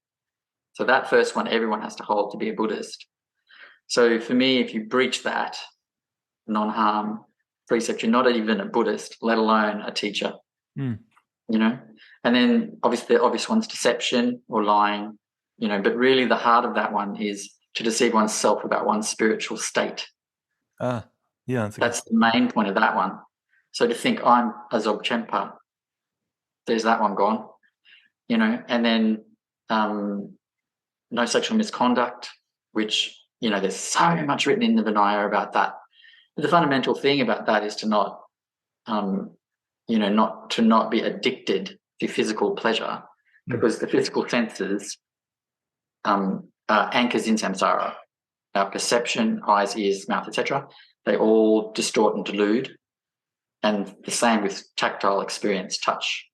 So that first one, everyone has to hold to be a Buddhist. So for me, if you breach that non-harm precept, you're not even a Buddhist, let alone a teacher. And then obviously the obvious one's deception or lying, but really the heart of that one is to deceive oneself about one's spiritual state. That's the main point of that one. So to think I'm a Dzogchenpa, there's that one gone, and then no sexual misconduct, which, there's so much written in the Vinaya about that. But the fundamental thing about that is to not, not be addicted to physical pleasure, because the physical senses are anchors in samsara. Our perception, eyes, ears, mouth, etc., they all distort and delude. And the same with tactile experience, touch.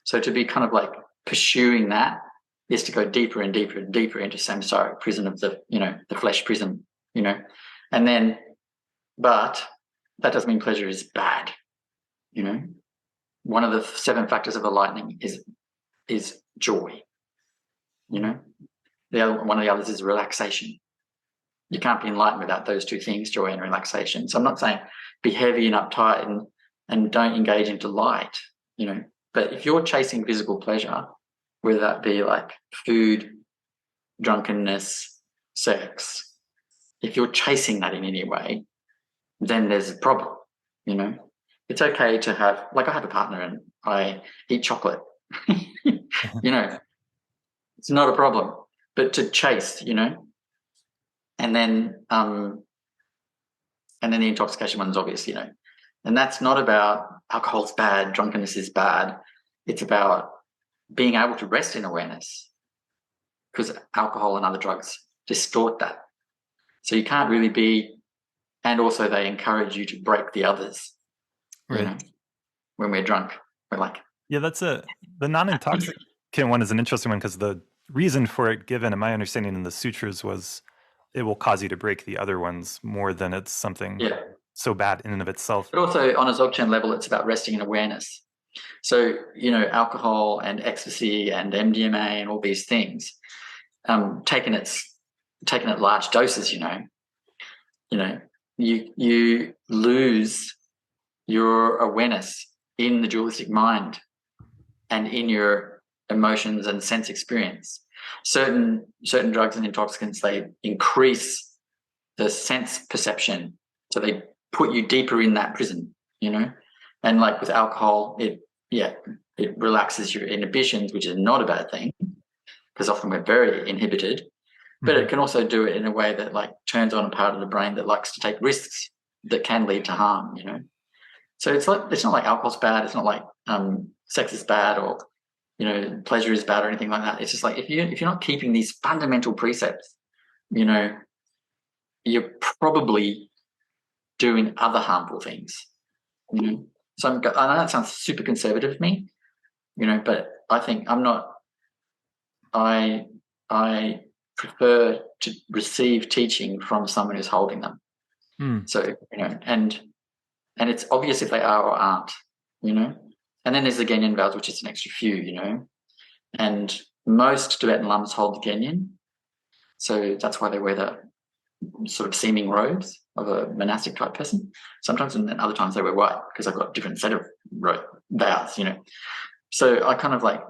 So to be kind of like pursuing that is to go deeper and deeper and deeper into samsaric prison of the, the flesh prison, and then, but that doesn't mean pleasure is bad, One of the 7 factors of enlightening is joy, one of the others is relaxation. You can't be enlightened without those 2 things, joy and relaxation. So I'm not saying be heavy and uptight and don't engage in delight, but if you're chasing physical pleasure, whether that be like food, drunkenness, sex, if you're chasing that in any way, then there's a problem, It's okay to have, like I have a partner and I eat chocolate, it's not a problem, but to chase, and then the intoxication one's obvious, and that's not about alcohol's bad, drunkenness is bad. It's about being able to rest in awareness, because alcohol and other drugs distort that. So you can't really be, and also they encourage you to break the others. Right. When we're drunk, we're like, that's the non-intoxicant one is an interesting one, because the reason for it, given in my understanding in the sutras, was it will cause you to break the other ones more than it's something so bad in and of itself. But also on a Dzogchen level, it's about resting in awareness. So, alcohol and ecstasy and MDMA and all these things, taken its taken at large doses, you lose your awareness in the dualistic mind and in your emotions and sense experience. Certain drugs and intoxicants, they increase the sense perception, so they put you deeper in that prison, and like with alcohol, it relaxes your inhibitions, which is not a bad thing, because often we're very inhibited, but it can also do it in a way that like turns on a part of the brain that likes to take risks that can lead to harm, So it's not like alcohol's bad. It's not like sex is bad, or pleasure is bad, or anything like that. It's just like if you're not keeping these fundamental precepts, you're probably doing other harmful things. So I know that sounds super conservative of me, but I think I'm not. I prefer to receive teaching from someone who's holding them. So and it's obvious if they are or aren't, And then there's the Genyan vows, which is an extra few, And most Tibetan lamas hold the Genyan, so that's why they wear the sort of seeming robes of a monastic type person. Sometimes, and other times they wear white because I've got a different set of vows, So I kind of like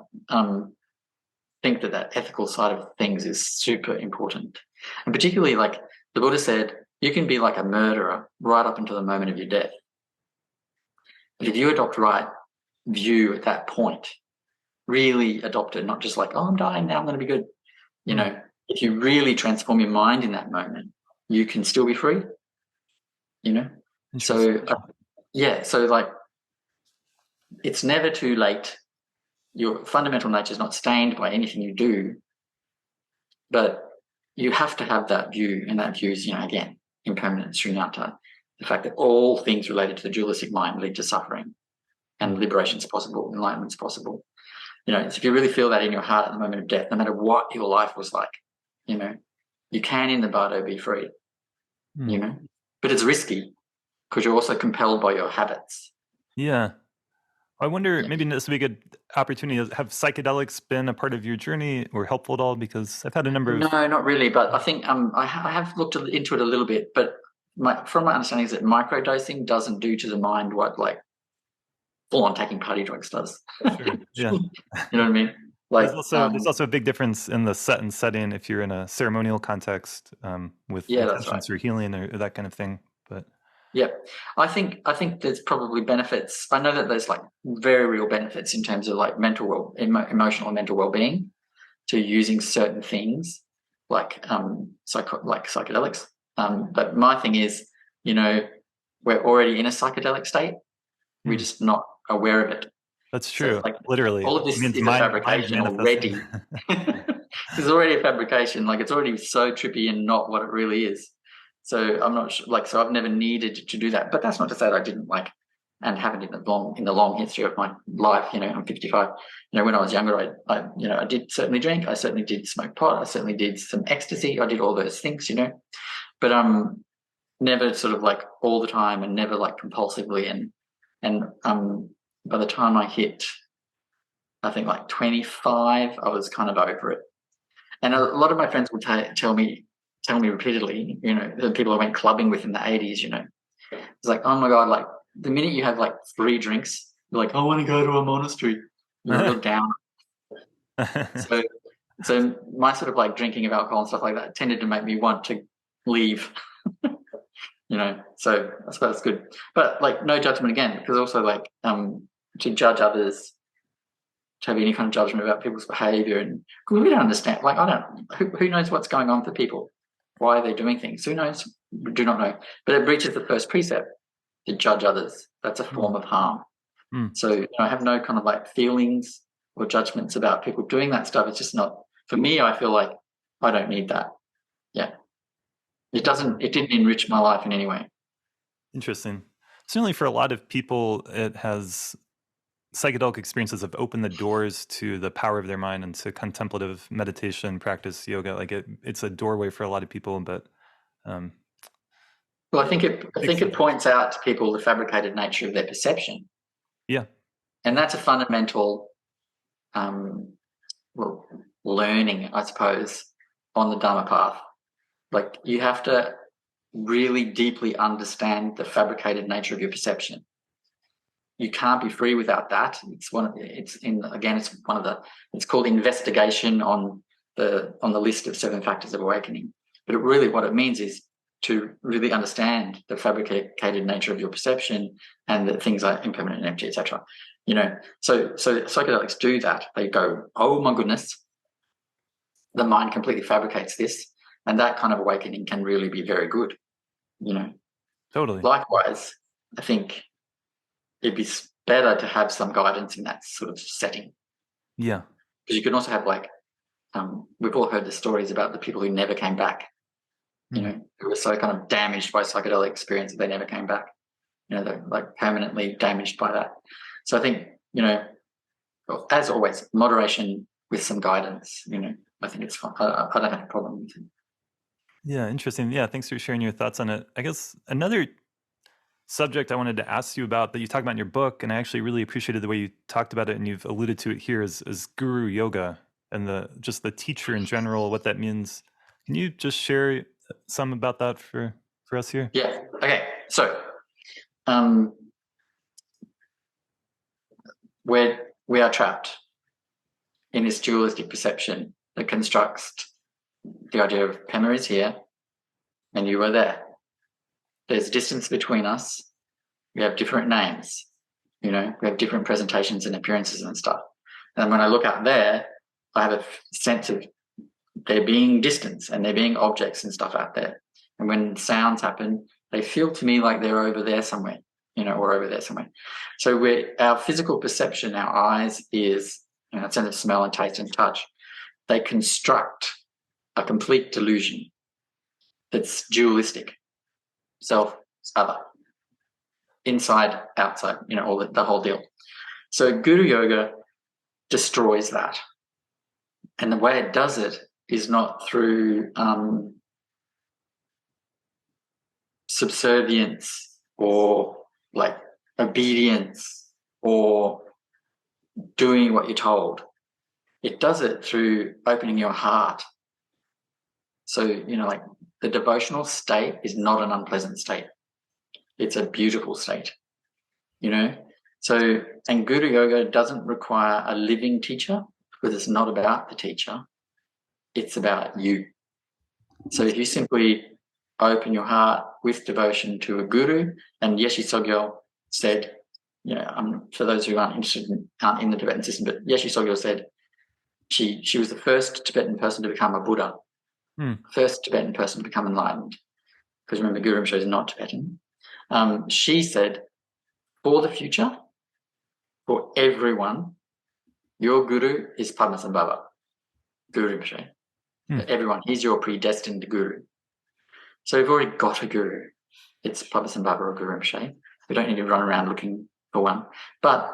think that ethical side of things is super important, and particularly like the Buddha said, you can be like a murderer right up until the moment of your death. But if you adopt right view at that point, really adopt it, not just like, oh, I'm dying now, I'm going to be good. If you really transform your mind in that moment, you can still be free. So so like it's never too late. Your fundamental nature is not stained by anything you do, but you have to have that view, and that view is, again, impermanent shunyata, the fact that all things related to the dualistic mind lead to suffering, and liberation is possible, enlightenment is possible. So if you really feel that in your heart at the moment of death, no matter what your life was like, you can in the Bardo be free, but it's risky because you're also compelled by your habits. Yeah. I wonder, maybe this would be a good opportunity. Have psychedelics been a part of your journey or helpful at all? Because I've had a number of... No, not really, but I think I have looked into it a little bit, but from my understanding is that microdosing doesn't do to the mind what like full-on taking party drugs does. Sure. Yeah. You know what I mean? Like there's also a big difference in the set and setting if you're in a ceremonial context with intentions or healing or that kind of thing. But yeah, I think there's probably benefits. I know that there's like very real benefits in terms of like emotional and mental well-being to using certain things like psychedelics. But my thing is, we're already in a psychedelic state. We're just not aware of it. That's true. So literally, all of this is a fabrication already. There's already a fabrication. Like it's already so trippy and not what it really is. So I'm not sure. Like, so I've never needed to do that. But that's not to say that I didn't like, and haven't in the long history of my life. I'm 55. When I was younger, I did certainly drink. I certainly did smoke pot. I certainly did some ecstasy. I did all those things. But never sort of like all the time, and never like compulsively. And by the time I hit, I think like 25, I was kind of over it. And a lot of my friends would tell me repeatedly, the people I went clubbing with in the 80s, it's like, oh my God, like the minute you have like 3 drinks, you're like, I want to go to a monastery. You're real down. So my sort of like drinking of alcohol and stuff like that tended to make me want to leave. So I suppose it's good, but like no judgment again, because also like to judge others, to have any kind of judgment about people's behavior, and we don't understand. Like who knows what's going on for people? Why are they doing things? Who knows? We do not know. But it breaches the first precept to judge others. That's a form of harm. So I have no kind of like feelings or judgments about people doing that stuff. It's just not for me. I feel like I don't need that. Yeah. It didn't enrich my life in any way. Interesting. Certainly for a lot of people, psychedelic experiences have opened the doors to the power of their mind and to contemplative meditation, practice, yoga. Like it's a doorway for a lot of people, but well, I think it points out to people the fabricated nature of their perception. Yeah. And that's a fundamental learning, I suppose, on the Dharma path. Like, you have to really deeply understand the fabricated nature of your perception. You can't be free without that. It's called investigation on the list of 7 factors of awakening. But what it means is to really understand the fabricated nature of your perception, and that things are impermanent and empty, etc. So psychedelics do that. They go, oh my goodness, the mind completely fabricates this, and that kind of awakening can really be very good. Totally. Likewise, I think it'd be better to have some guidance in that sort of setting. Yeah. Because you can also have, like, we've all heard the stories about the people who never came back, who were so kind of damaged by psychedelic experience that they never came back. They're like permanently damaged by that. So I think, as always, moderation with some guidance, I think it's fine. I don't have a problem with it. Yeah, interesting. Yeah, thanks for sharing your thoughts on it. I guess another subject I wanted to ask you about that you talk about in your book, and I actually really appreciated the way you talked about it, and you've alluded to it here, is guru yoga and just the teacher in general, what that means. Can you just share some about that for us here? Yeah. Okay. So we are trapped in this dualistic perception that constructs the idea of Pema is here and you are there. There's distance between us. We have different names. We have different presentations and appearances and stuff. And when I look out there, I have a sense of there being distance and there being objects and stuff out there. And when sounds happen, they feel to me like they're over there somewhere, or over there somewhere. So our physical perception, our eyes, ears, sense of smell and taste and touch, they construct a complete delusion that's dualistic. Self, other, inside, outside, all the whole deal. So Guru Yoga destroys that. And the way it does it is not through subservience or like obedience or doing what you're told. It does it through opening your heart. So, like, the devotional state is not an unpleasant state. It's a beautiful state, So, and Guru Yoga doesn't require a living teacher, because it's not about the teacher. It's about you. So if you simply open your heart with devotion to a guru, and Yeshe Sogyal said, for those who aren't in the Tibetan system, but Yeshe Sogyal said she was the first Tibetan person to become a Buddha, first Tibetan person to become enlightened. Because remember, Guru Rinpoche is not Tibetan. She said, for the future, for everyone, your guru is Padmasambhava, Guru Rinpoche. Everyone, he's your predestined guru. So we've already got a guru. It's Padmasambhava or Guru Rinpoche. We don't need to run around looking for one. But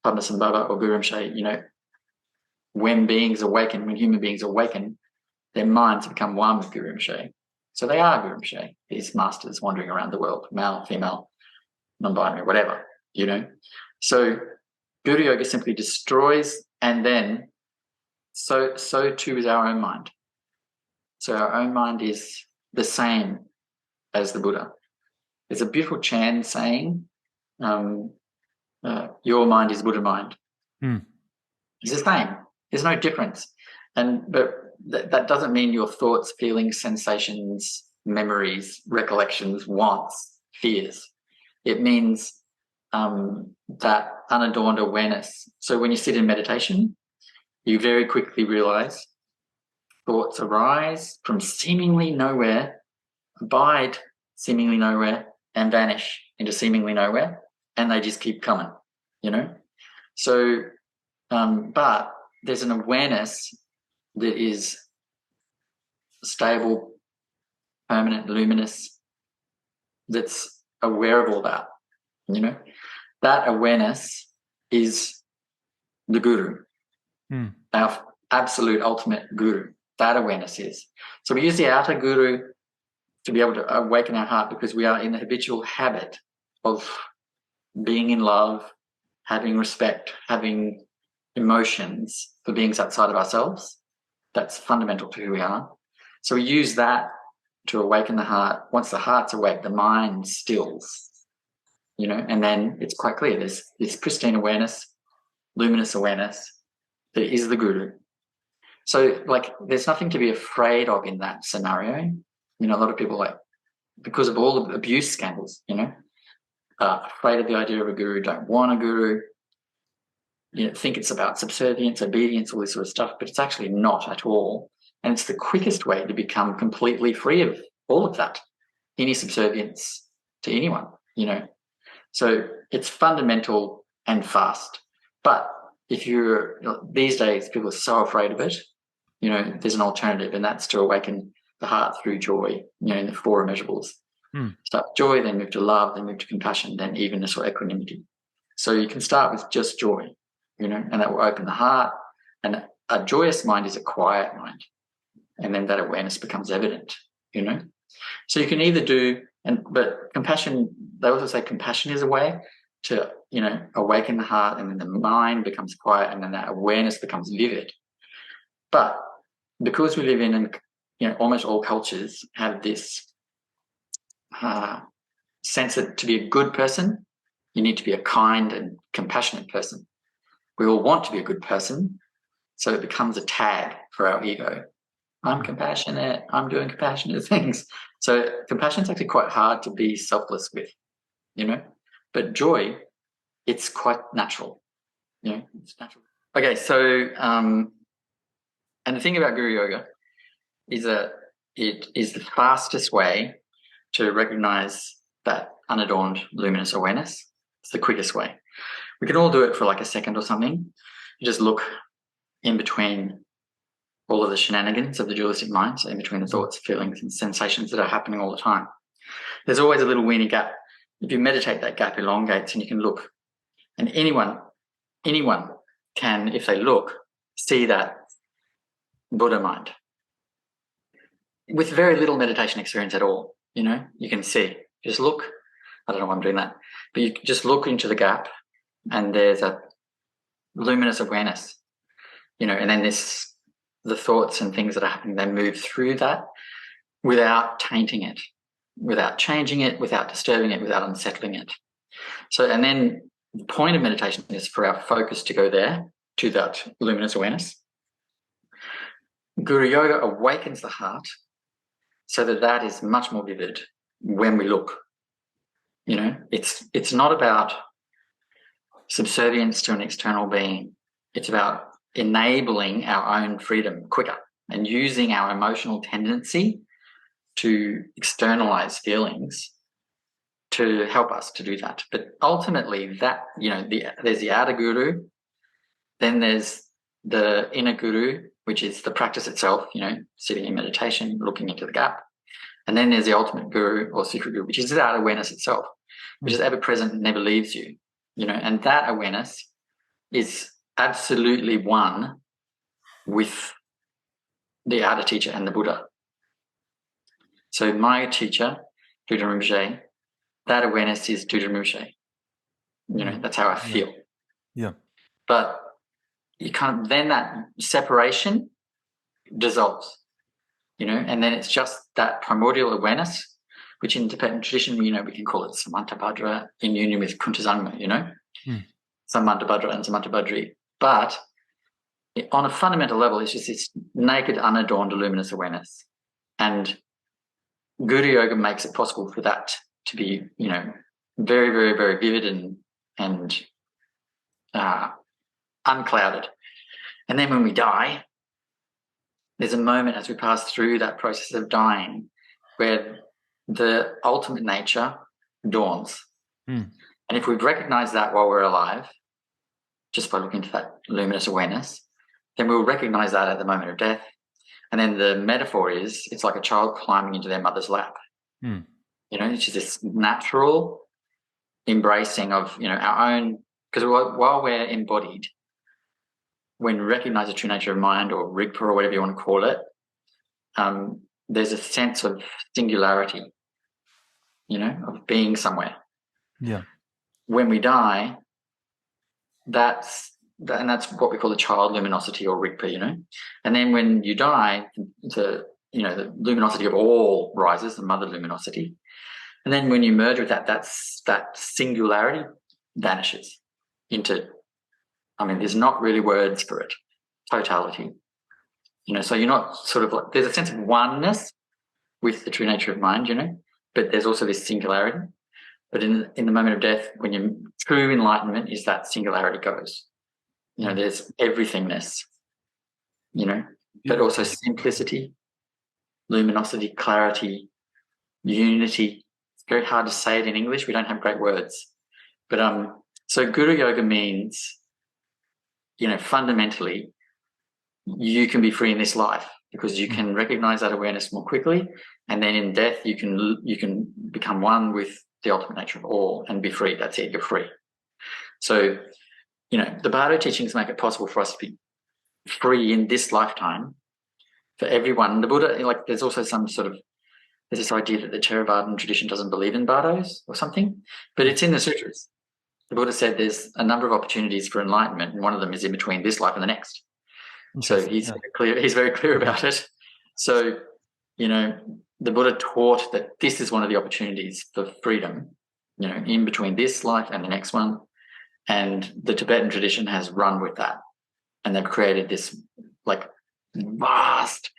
Padmasambhava or Guru Rinpoche, when human beings awaken, their minds become one with Guru Rinpoche. So they are Guru Rinpoche, these masters wandering around the world, male, female, non-binary, whatever, So Guru Yoga simply destroys, and then so too is our own mind. So our own mind is the same as the Buddha. There's a beautiful Chan saying, your mind is Buddha mind. It's the same. There's no difference. But that doesn't mean your thoughts, feelings, sensations, memories, recollections, wants, fears. It means that unadorned awareness. So when you sit in meditation, you very quickly realize thoughts arise from seemingly nowhere, abide seemingly nowhere, and vanish into seemingly nowhere, and they just keep coming, So, but there's an awareness that is stable, permanent, luminous, that's aware of all that, That awareness is the guru, our absolute ultimate guru. That awareness is. So we use the outer guru to be able to awaken our heart, because we are in the habitual habit of being in love, having respect, having emotions for beings outside of ourselves. That's fundamental to who we are. So we use that to awaken the heart. Once the heart's awake, the mind stills, and then it's quite clear. There's this pristine awareness, luminous awareness. There is the guru. So, like, there's nothing to be afraid of in that scenario. A lot of people, like, because of all the abuse scandals, afraid of the idea of a guru, don't want a guru, think it's about subservience, obedience, all this sort of stuff, but it's actually not at all. And it's the quickest way to become completely free of all of that, any subservience to anyone, So it's fundamental and fast. But if these days, people are so afraid of it, there's an alternative, and that's to awaken the heart through joy, in the four immeasurables. Start with joy, then move to love, then move to compassion, then evenness or equanimity. So you can start with just joy, and that will open the heart. And a joyous mind is a quiet mind. And then that awareness becomes evident, So you can either but compassion, they also say compassion is a way to, awaken the heart, and then the mind becomes quiet, and then that awareness becomes vivid. But because we live in, almost all cultures have this sense that to be a good person, you need to be a kind and compassionate person. We all want to be a good person, so it becomes a tag for our ego. I'm compassionate, I'm doing compassionate things. So compassion is actually quite hard to be selfless with, But joy, it's quite natural, it's natural. Okay, so, and the thing about Guru Yoga is that it is the fastest way to recognize that unadorned luminous awareness. It's the quickest way. We can all do it for like a second or something. You just look in between all of the shenanigans of the dualistic mind, so in between the thoughts, feelings, and sensations that are happening all the time. There's always a little weeny gap. If you meditate, that gap elongates, and you can look. And anyone can, if they look, see that Buddha mind. With very little meditation experience at all, you can see. Just look. I don't know why I'm doing that. But you just look into the gap, and there's a luminous awareness, and then the thoughts and things that are happening, they move through that without tainting it, without changing it, without disturbing it, without unsettling it. So, and then the point of meditation is for our focus to go there, to that luminous awareness. Guru Yoga awakens the heart so that is much more vivid when we look. It's not about subservience to an external being. It's about enabling our own freedom quicker and using our emotional tendency to externalize feelings to help us to do that. But ultimately, that there's the outer guru, then there's the inner guru, which is the practice itself, sitting in meditation, looking into the gap. And then there's the ultimate guru or secret guru, which is that awareness itself, which is ever present and never leaves you, and that awareness is absolutely one with the outer teacher and the Buddha. So my teacher, Buddha Rinpoche, that awareness is Buddha Rinpoche. That's how I feel. Yeah. But you can't, then that separation dissolves, and then it's just that primordial awareness, which in Tibetan tradition, we can call it Samantabhadra in union with Kuntazangma, Samantabhadra and Samantabhadri. But on a fundamental level, it's just this naked, unadorned, luminous awareness. And Guru Yoga makes it possible for that to be, very, very, very vivid and unclouded. And then when we die, there's a moment as we pass through that process of dying where the ultimate nature dawns. And if we recognize that while we're alive, just by looking into that luminous awareness, then we'll recognize that at the moment of death. And then the metaphor is, it's like a child climbing into their mother's lap. It's just this natural embracing of, our own, because while we're embodied, when we recognize the true nature of mind or Rigpa or whatever you want to call it, there's a sense of singularity, of being somewhere. Yeah. When we die, that's what we call the child luminosity or Rigpa, And then when you die, the the luminosity of all rises, the mother luminosity. And then when you merge with that, that singularity vanishes into, there's not really words for it, totality. So you're not sort of like, there's a sense of oneness with the true nature of mind, but there's also this singularity. But in the moment of death, when your true enlightenment is that singularity goes. There's everythingness, but also simplicity, luminosity, clarity, unity. It's very hard to say it in English. We don't have great words. But so Guru Yoga means, fundamentally, you can be free in this life because you can recognize that awareness more quickly, and then in death you can become one with the ultimate nature of all and be free. That's it, you're free. So, the Bardo teachings make it possible for us to be free in this lifetime for everyone. The Buddha, there's also there's this idea that the Theravadan tradition doesn't believe in Bardos or something, but it's in the sutras. The Buddha said there's a number of opportunities for enlightenment, and one of them is in between this life and the next. So he's very clear about it. So, the Buddha taught that this is one of the opportunities for freedom, in between this life and the next one. And the Tibetan tradition has run with that. And they've created this vast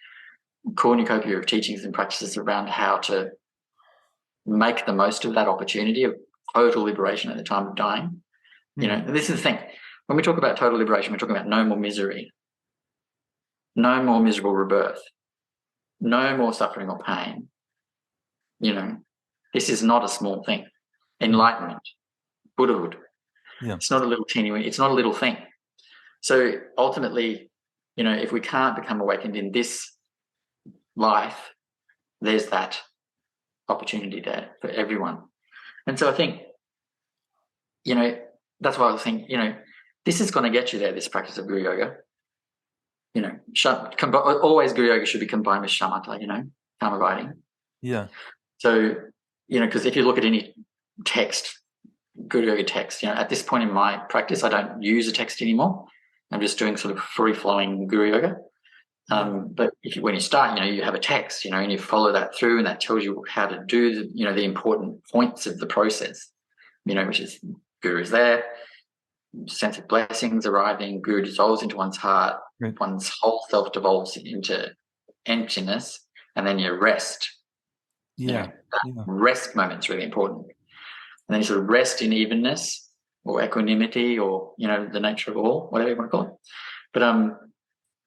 cornucopia of teachings and practices around how to make the most of that opportunity of total liberation at the time of dying. This is the thing. When we talk about total liberation, we're talking about no more misery, no more miserable rebirth, no more suffering or pain. This is not a small thing. Enlightenment, Buddhahood. Yeah. It's not a little it's not a little thing. So ultimately, if we can't become awakened in this life, there's that opportunity there for everyone. And so I think, that's why I think, this is going to get you there, this practice of Guru Yoga. Always Guru Yoga should be combined with shamatha, calm abiding. Yeah. So, because if you look at any text, Guru Yoga text, at this point in my practice, I don't use a text anymore. I'm just doing sort of free-flowing Guru Yoga. But when you start, you have a text, and you follow that through, and that tells you how to do the important points of the process, which is Guru is there, sense of blessings arriving, Guru dissolves into one's heart, right. One's whole self devolves into emptiness, and then you rest. Rest moment's really important. And then you sort of rest in evenness or equanimity or, the nature of all, whatever you want to call it. But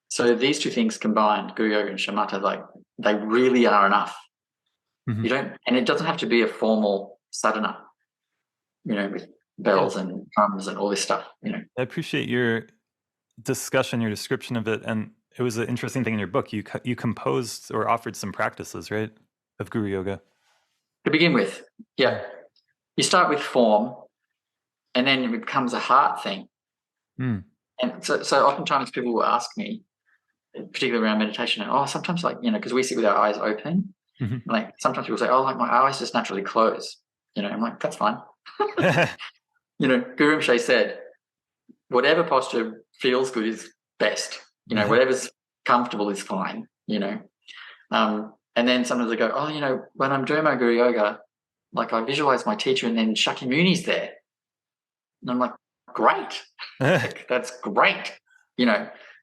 so these two things combined, Guru Yoga and shamatha, they really are enough. Mm-hmm. And it doesn't have to be a formal sadhana, with bells and drums and all this stuff, I appreciate your discussion, your description of it. And it was an interesting thing in your book. You composed or offered some practices, right, of Guru Yoga? To begin with, yeah. You start with form, and then it becomes a heart thing. Mm. And so oftentimes people will ask me, particularly around meditation, and sometimes because we sit with our eyes open, mm-hmm. Sometimes people say, my eyes just naturally close. I'm like, that's fine. Guru Rinpoche said, whatever posture feels good is best. Mm-hmm. Whatever's comfortable is fine. And then sometimes they go, when I'm doing my Guru Yoga, I visualize my teacher and then Shakyamuni's there. And I'm like, great. That's great.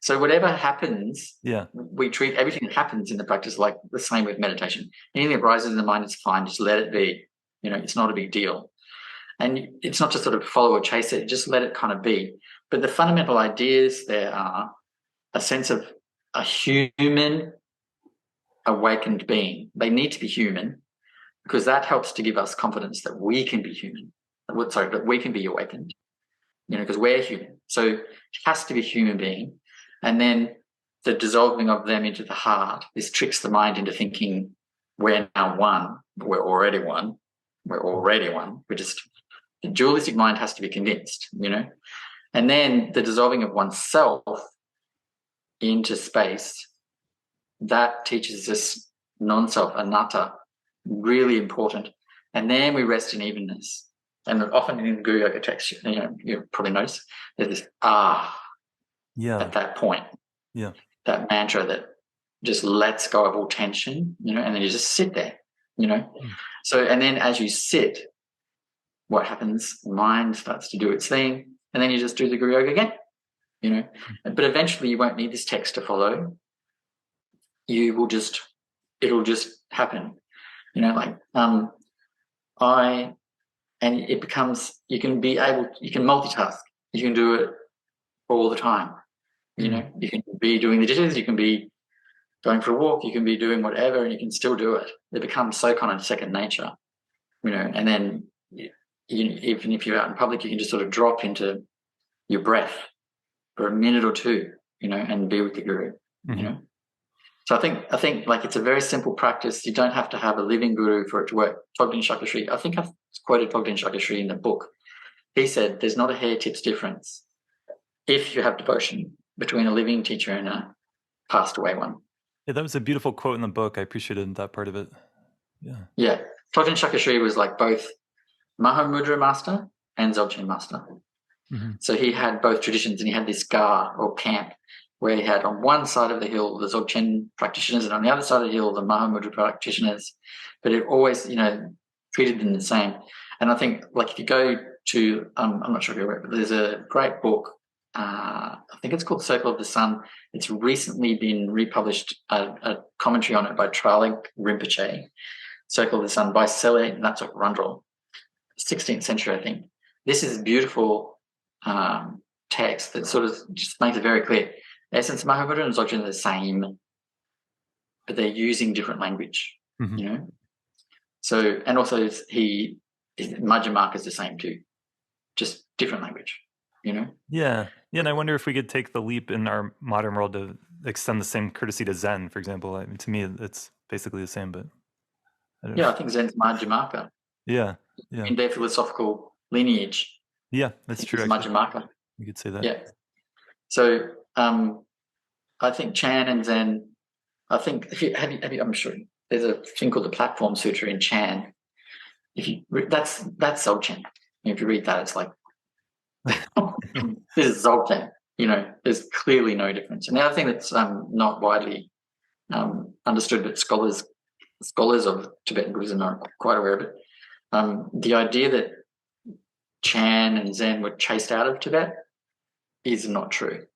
So whatever happens, we treat everything that happens in the practice like the same with meditation. Anything that rises in the mind is fine. Just let it be. It's not a big deal. And it's not to sort of follow or chase it. Just let it kind of be. But the fundamental ideas there are a sense of a human awakened being. They need to be human, because that helps to give us confidence that we can be human. That we can be awakened, because we're human. So it has to be a human being. And then the dissolving of them into the heart, this tricks the mind into thinking we're now one, we're already one. The dualistic mind has to be convinced, And then the dissolving of oneself into space, that teaches us non-self, anatta, really important. And then we rest in evenness. And often in Guru Yoga text, you probably notice there's this at that point. Yeah. That mantra that just lets go of all tension, and then you just sit there, So, and then as you sit, what happens? The mind starts to do its thing, and then you just do the Guru Yoga again, But eventually you won't need this text to follow. It'll just happen, and it becomes, you can multitask. You can do it all the time. You can be doing the dishes, you can be going for a walk, you can be doing whatever, and you can still do it. It becomes so kind of second nature, and then even if you're out in public, you can just sort of drop into your breath for a minute or two, and be with the Guru, So I think like it's a very simple practice. You don't have to have a living Guru for it to work. Thogden Shakasri, I think I've quoted Thogden Shakasri in the book. He said there's not a hair tips difference if you have devotion between a living teacher and a passed away one. Yeah, that was a beautiful quote in the book. I appreciated that part of it. Yeah. Thogden Shakasri was like both Mahamudra master and Dzogchen master. So he had both traditions, and he had this gar or camp where he had on one side of the hill the Dzogchen practitioners and on the other side of the hill the Mahamudra practitioners, but it always, treated them the same. And I think like if you go to, I'm not sure if you're aware, but there's a great book, I think it's called Circle of the Sun. It's recently been republished, a commentary on it by Tralik Rinpoche, Circle of the Sun by Sele Natsok Rundral, 16th century, I think. This is beautiful text that sort of just makes it very clear. Essence, Mahamudra and Dzogchen are the same, but they're using different language, So, and also Majjhimaka is the same too, just different language, Yeah, and I wonder if we could take the leap in our modern world to extend the same courtesy to Zen, for example. I mean, to me, it's basically the same, but I don't know. I think Zen's Majjhimaka. Yeah. In their philosophical lineage. Yeah, that's true. Majjhimaka. You could say that. Yeah. So I think Chan and Zen. I think I'm sure there's a thing called the Platform Sutra in Chan. That's Dzogchen. If you read that, it's like this is Dzogchen. There's clearly no difference. And the other thing that's not widely understood, but scholars of Tibetan Buddhism are quite aware of it. The idea that Chan and Zen were chased out of Tibet is not true.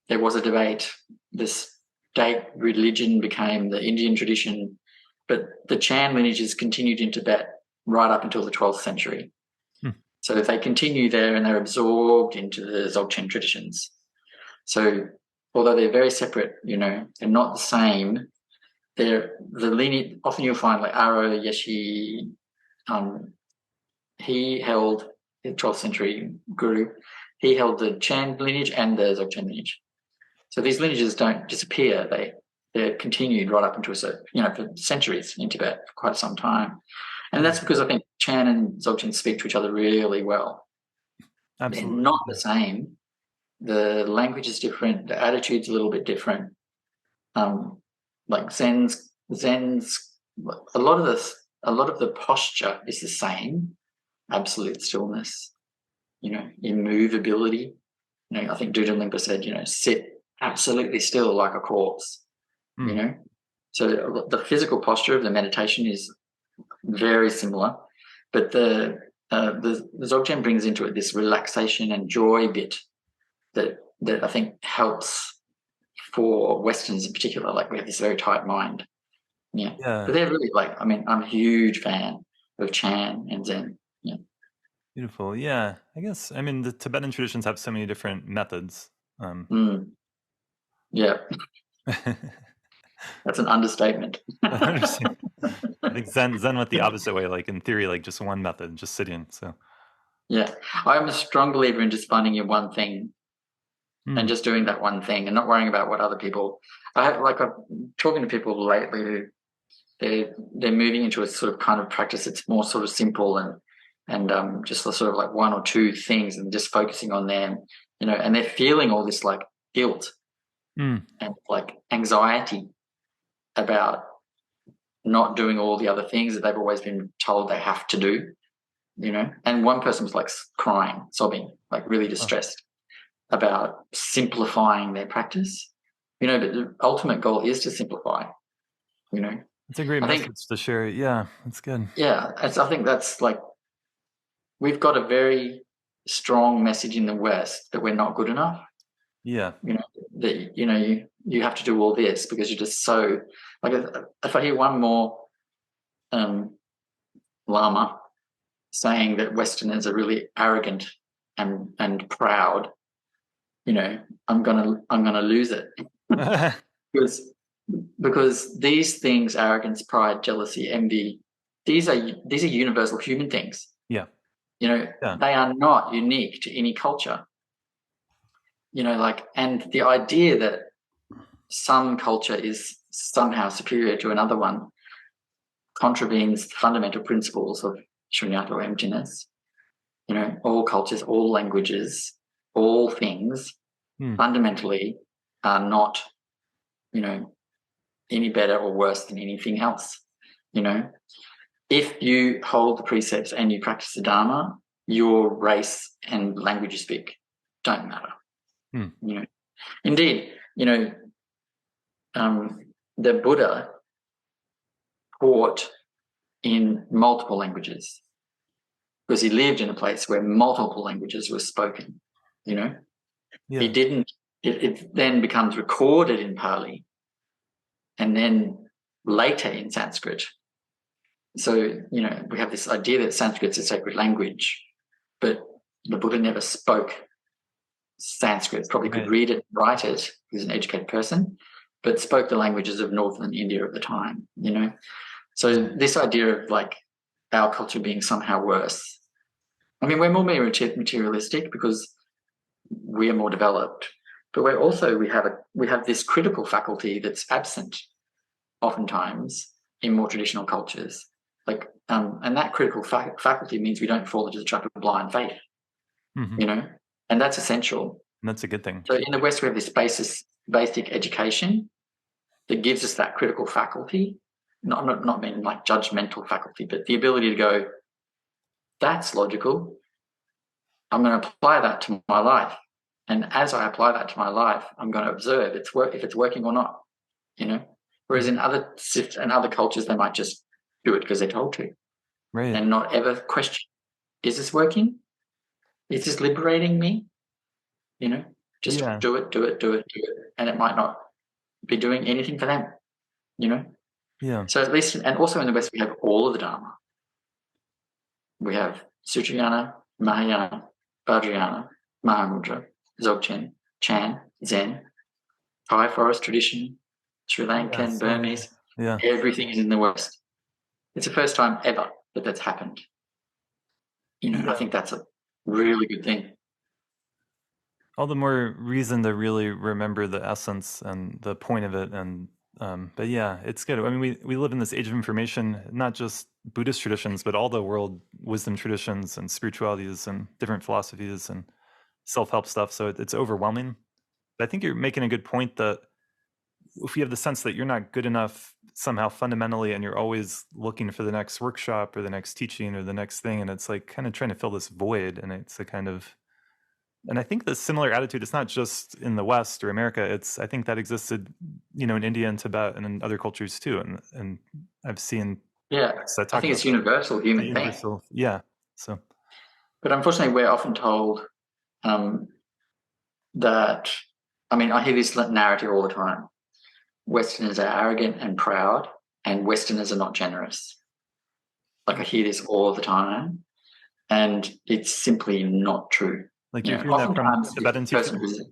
There was a debate. The state religion became the Indian tradition, but the Chan lineages continued in Tibet right up until the 12th century. So they continue there and they're absorbed into the Dzogchen traditions. So although they're very separate, they're not the same. They're the lineage. Often you'll find like Aro Yeshi, he held the 12th century guru. He held the Chan lineage and the Dzogchen lineage. So these lineages don't disappear. They're continued right up into for centuries in Tibet for quite some time. And that's because I think Chan and Dzogchen speak to each other really well. Absolutely. They're not the same. The language is different. The attitude's a little bit different. Like Zen's, a lot of the posture is the same. Absolute stillness, immovability. I think Dudul Limpa said, sit absolutely still like a corpse. So the physical posture of the meditation is very similar, but the Dzogchen brings into it this relaxation and joy bit that I think helps for Westerns in particular. Like we have this very tight mind. Yeah. But they're really I'm a huge fan of Chan and Zen. Yeah. Beautiful. Yeah. I guess, the Tibetan traditions have so many different methods. Yeah. That's an understatement. I think Zen went the opposite way, like in theory, like just one method, just sitting. So yeah. I'm a strong believer in just finding your one thing and just doing that one thing and not worrying about what other people. I'm talking to people lately who they're moving into a sort of kind of practice that's more sort of simple and just sort of like one or two things and just focusing on them, and they're feeling all this like guilt and like anxiety about not doing all the other things that they've always been told they have to do, and one person was like crying, sobbing, like really distressed about simplifying their practice. you know, but the ultimate goal is to simplify, you know. It's a great I message think, to share. Yeah, that's good. yeah, I think that's like, we've got a very strong message in the West that we're not good enough. Yeah. You know, that, you know, you have to do all this because you're just so, like, if I hear one more Lama saying that Westerners are really arrogant and proud, you know, I'm gonna lose it. because these things, arrogance, pride, jealousy, envy, these are universal human things. Yeah. You know, Yeah. they are not unique to any culture. You know, like, and the idea that some culture is somehow superior to another one contravenes the fundamental principles of shunyata, or emptiness. You know, all cultures, all languages, all things fundamentally are not, you know, any better or worse than anything else. You know, if you hold the precepts and you practice the dharma, your race and language you speak don't matter. You know, indeed, you know, the Buddha taught in multiple languages because he lived in a place where multiple languages were spoken. You know, he didn't. It then becomes recorded in Pali, and then later in Sanskrit. So, you know, we have this idea that Sanskrit's a sacred language, but the Buddha never spoke Sanskrit, probably could read it and write it. He was an educated person, but spoke the languages of northern India at the time, you know. So this idea of like our culture being somehow worse. I mean, we're more materialistic because we are more developed, but we're also, we have this critical faculty that's absent oftentimes in more traditional cultures. Like, and that critical faculty means we don't fall into the trap of blind faith, you know, and that's essential. And that's a good thing. So in the West, we have this basic education that gives us that critical faculty, not meaning like judgmental faculty, but the ability to go, that's logical. I'm going to apply that to my life. And as I apply that to my life, I'm going to observe if it's working or not, you know. Whereas in other cultures, they might just do it because they're told to, and not ever question, is this working? Is this liberating me? You know, just do it. And it might not be doing anything for them, you know? Yeah. So at least, and also in the West, we have all of the Dharma. We have Sutrayana, Mahayana, Vajrayana, Mahamudra, Dzogchen, Chan, Zen, Thai forest tradition, Sri Lankan, Burmese. Yeah. Everything is in the West. It's the first time ever that that's happened. You know, I think that's a really good thing. All the more reason to really remember the essence and the point of it. And but yeah, it's good. I mean, we live in this age of information, not just Buddhist traditions, but all the world wisdom traditions and spiritualities and different philosophies and self-help stuff. So it's overwhelming. But I think you're making a good point that if you have the sense that you're not good enough somehow fundamentally, and you're always looking for the next workshop or the next teaching or the next thing, and it's like kind of trying to fill this void, and it's a kind of, and I think the similar attitude, it's not just in the West or America, I think that existed, you know, in India and Tibet and in other cultures too. And I've seen, I think it's universal human thing. Yeah. So, but unfortunately, we're often told that, I mean, I hear this narrative all the time. Westerners are arrogant and proud, and Westerners are not generous. Like, I hear this all the time, and it's simply not true. Like, you're hearing that from Tibetan teachers?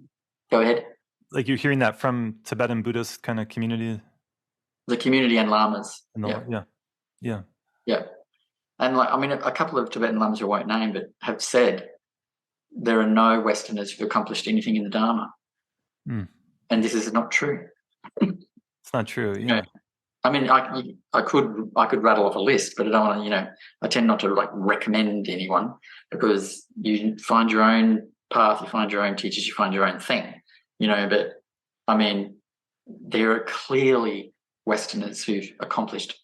Go ahead. Like, you're hearing that from Tibetan Buddhist kind of community? The community and lamas. Yeah. And like, I mean, a couple of Tibetan lamas who I won't name, but have said there are no Westerners who've accomplished anything in the Dharma. And this is not true. It's not true. Yeah. You know, I mean, I could rattle off a list, but I don't want to, you know, I tend not to like recommend anyone, because you find your own path, you find your own teachers, you find your own thing, you know. But I mean, there are clearly Westerners who've accomplished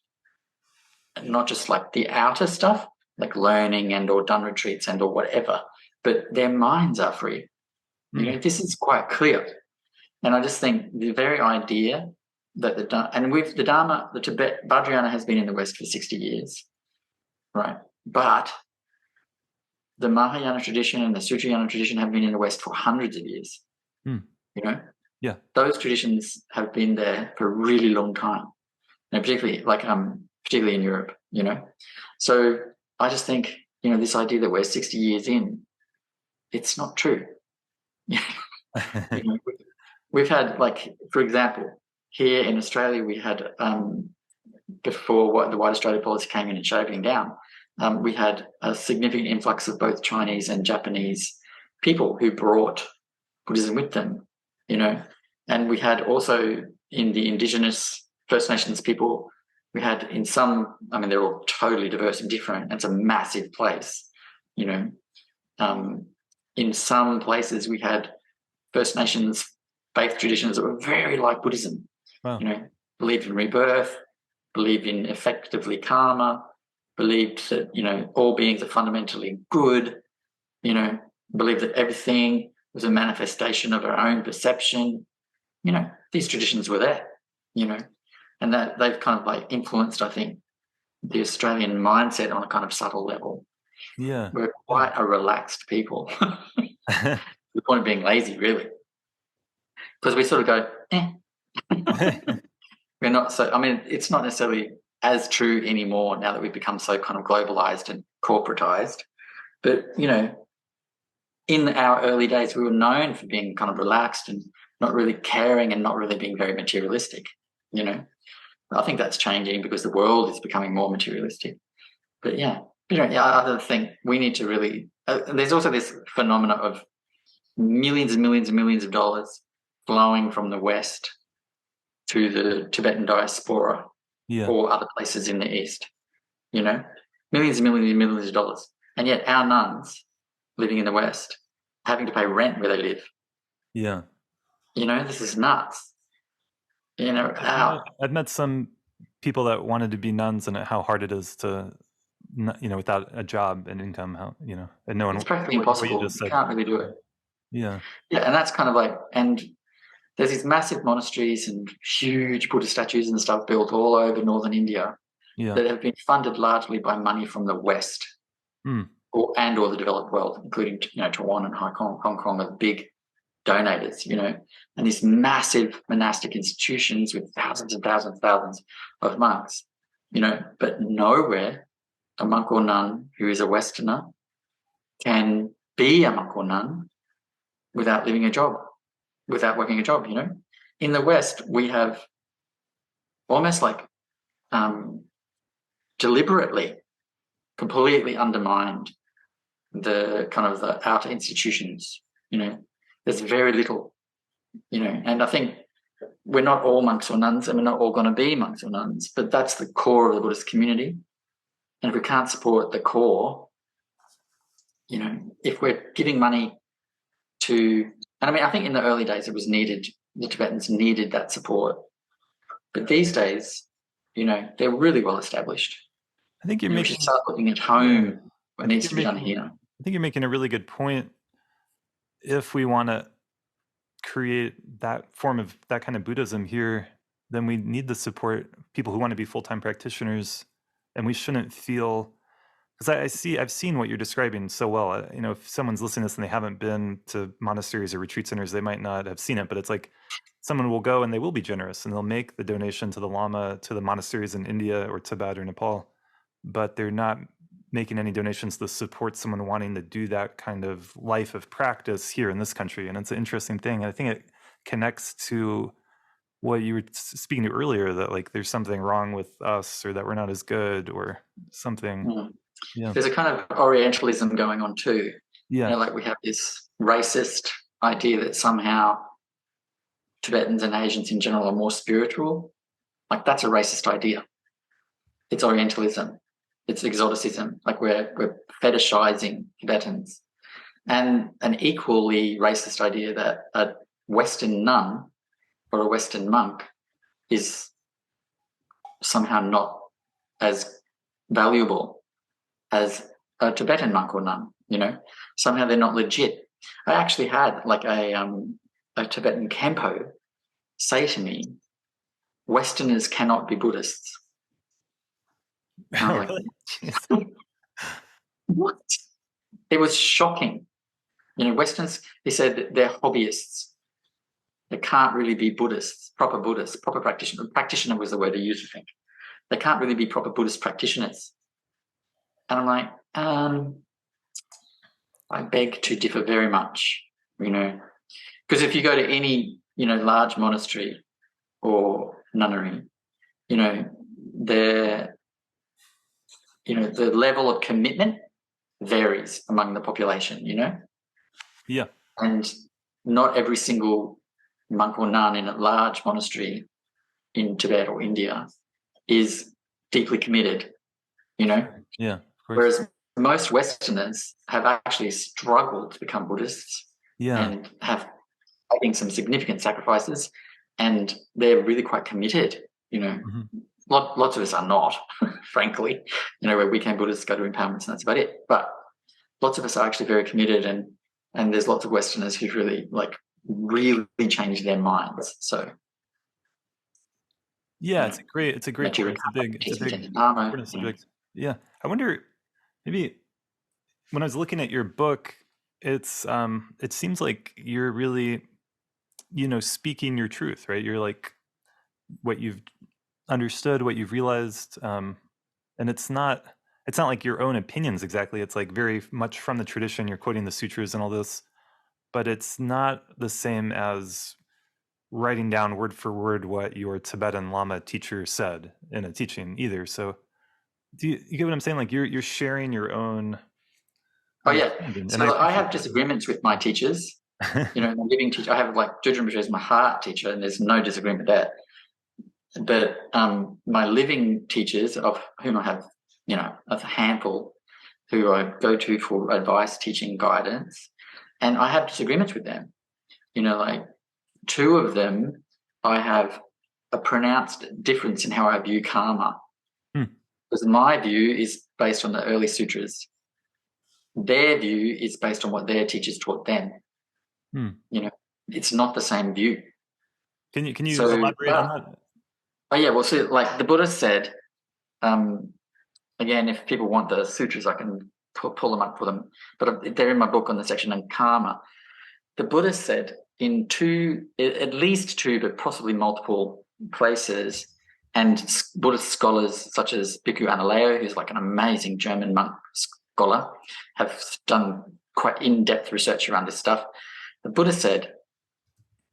not just like the outer stuff, like learning and or done retreats and or whatever, but their minds are free. You know, this is quite clear. And I just think the very idea that the Dharma, the Tibet, Vajrayana has been in the West for 60 years, right? But the Mahayana tradition and the Sutrayana tradition have been in the West for hundreds of years. Mm. You know, Yeah. those traditions have been there for a really long time, and particularly in Europe. You know, so I just think, you know, this idea that we're 60 years in, it's not true. You know, we've had, like, for example, here in Australia, we had before the White Australia policy came in and shut everything down, we had a significant influx of both Chinese and Japanese people who brought Buddhism with them, you know. And we had also in the Indigenous First Nations people, we had in some, I mean, they're all totally diverse and different. It's a massive place, you know. In some places, we had First Nations faith traditions that were very like Buddhism. Wow. You know, believed in rebirth, believed in effectively karma, believed that, you know, all beings are fundamentally good, you know, believed that everything was a manifestation of our own perception. You know, these traditions were there, you know, and that they've kind of like influenced, I think, the Australian mindset on a kind of subtle level. Yeah. We're quite a relaxed people. The point of being lazy, really. Because we sort of go, we're not so, I mean, it's not necessarily as true anymore now that we've become so kind of globalized and corporatized. But, you know, in our early days, we were known for being kind of relaxed and not really caring and not really being very materialistic, you know. I think that's changing because the world is becoming more materialistic. But yeah, you know, I think we need to really, there's also this phenomena of millions and millions and millions of dollars flowing from the West to the Tibetan diaspora or other places in the East, you know, millions and millions and millions of dollars. And yet our nuns living in the West having to pay rent where they live. Yeah. You know, this is nuts. You know, I've met some people that wanted to be nuns and how hard it is to, you know, without a job and income, how, you know, and no one. It's practically impossible. You can't really do it. Yeah. Yeah, and that's kind of like, and there's these massive monasteries and huge Buddha statues and stuff built all over northern India that have been funded largely by money from the West or the developed world, including, you know, Taiwan and Hong Kong are big donators, you know, and these massive monastic institutions with thousands and thousands and thousands of monks, you know, but nowhere a monk or nun who is a Westerner can be a monk or nun without living a job, without working a job, you know. In the West, we have almost like deliberately completely undermined the kind of the outer institutions, you know. There's very little, you know, and I think we're not all monks or nuns and we're not all going to be monks or nuns, but that's the core of the Buddhist community. And if we can't support the core, you know, if we're giving money to, and I mean, I think in the early days it was needed, the Tibetans needed that support. But these days, you know, they're really well established. I think we should start looking at home, what needs to be done here. I think you're making a really good point. If we want to create that form of that kind of Buddhism here, then we need to support people who want to be full-time practitioners, and we shouldn't feel, because I've seen what you're describing so well. You know, if someone's listening to this and they haven't been to monasteries or retreat centers, they might not have seen it, but it's like someone will go and they will be generous and they'll make the donation to the Lama, to the monasteries in India or Tibet or Nepal, but they're not making any donations to support someone wanting to do that kind of life of practice here in this country. And it's an interesting thing. And I think it connects to what you were speaking to earlier, that like there's something wrong with us or that we're not as good or something. Yeah. There's a kind of Orientalism going on too. Yeah. You know, like we have this racist idea that somehow Tibetans and Asians in general are more spiritual. Like that's a racist idea. It's Orientalism. It's exoticism. Like we're fetishizing Tibetans. And an equally racist idea that a Western nun or a Western monk is somehow not as valuable as a Tibetan monk or nun, you know. Somehow they're not legit. I actually had like a a Tibetan Khenpo say to me, Westerners cannot be Buddhists. And I'm Oh, like, really? what? It was shocking. You know, Westerners, he said, they're hobbyists. They can't really be Buddhists, proper Buddhists, proper practitioner. Practitioner was the word he used, I think. They can't really be proper Buddhist practitioners. And I'm like, I beg to differ very much, you know, because if you go to any, you know, large monastery or nunnery, you know, the level of commitment varies among the population, you know, Yeah. and not every single monk or nun in a large monastery in Tibet or India is deeply committed, you know. Yeah, of course. Whereas most Westerners have actually struggled to become Buddhists Yeah. and have taken some significant sacrifices, and they're really quite committed, you know. Mm-hmm. Lots of us are not, frankly, you know, where weekend Buddhists go to impoundments and that's about it. But lots of us are actually very committed, and there's lots of Westerners who've really changed their minds. So Yeah, you know, it's a great point. material It's a big dharma, important you know. subject. Yeah. I wonder, maybe when I was looking at your book, it seems like you're really, speaking your truth, right? You're like what you've understood, what you've realized, and it's not like your own opinions exactly. It's like very much from the tradition. You're quoting the sutras and all this, but it's not the same as writing down word for word what your Tibetan Lama teacher said in a teaching either. So you get what I'm saying? Like you're sharing your own Oh yeah. understanding, and I So I appreciate have disagreements with my teachers. that. You know, my living teacher, I have like Judgment is my heart teacher, and there's no disagreement there. But my living teachers, of whom I have, you know, a handful, who I go to for advice, teaching, guidance, and I have disagreements with them. You know, like two of them, I have a pronounced difference in how I view karma. Hmm. Because my view is based on the early sutras. Their view is based on what their teachers taught them. Hmm. You know, it's not the same view. Can you So, elaborate on that? oh yeah, well, so like the Buddha said, again, if people want the sutras, I can pull them up for them. But they're in my book on the section on karma. The Buddha said in at least two, but possibly multiple places, and Buddhist scholars such as Bhikkhu Analayo, who's like an amazing German monk scholar, have done quite in-depth research around this stuff. The Buddha said,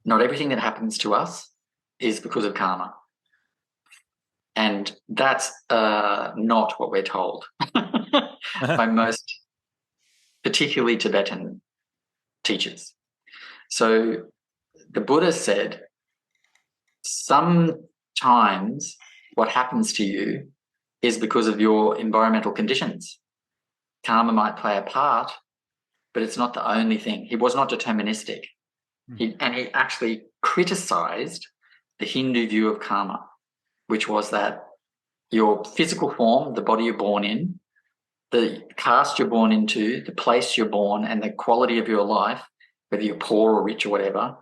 not everything that happens to us is because of karma. And that's not what we're told by most, particularly Tibetan teachers. So the Buddha said, sometimes what happens to you is because of your environmental conditions. Karma might play a part, but it's not the only thing. He was not deterministic. He actually criticized the Hindu view of karma, which was that your physical form, the body you're born in, the caste you're born into, the place you're born, and the quality of your life, whether you're poor or rich or whatever,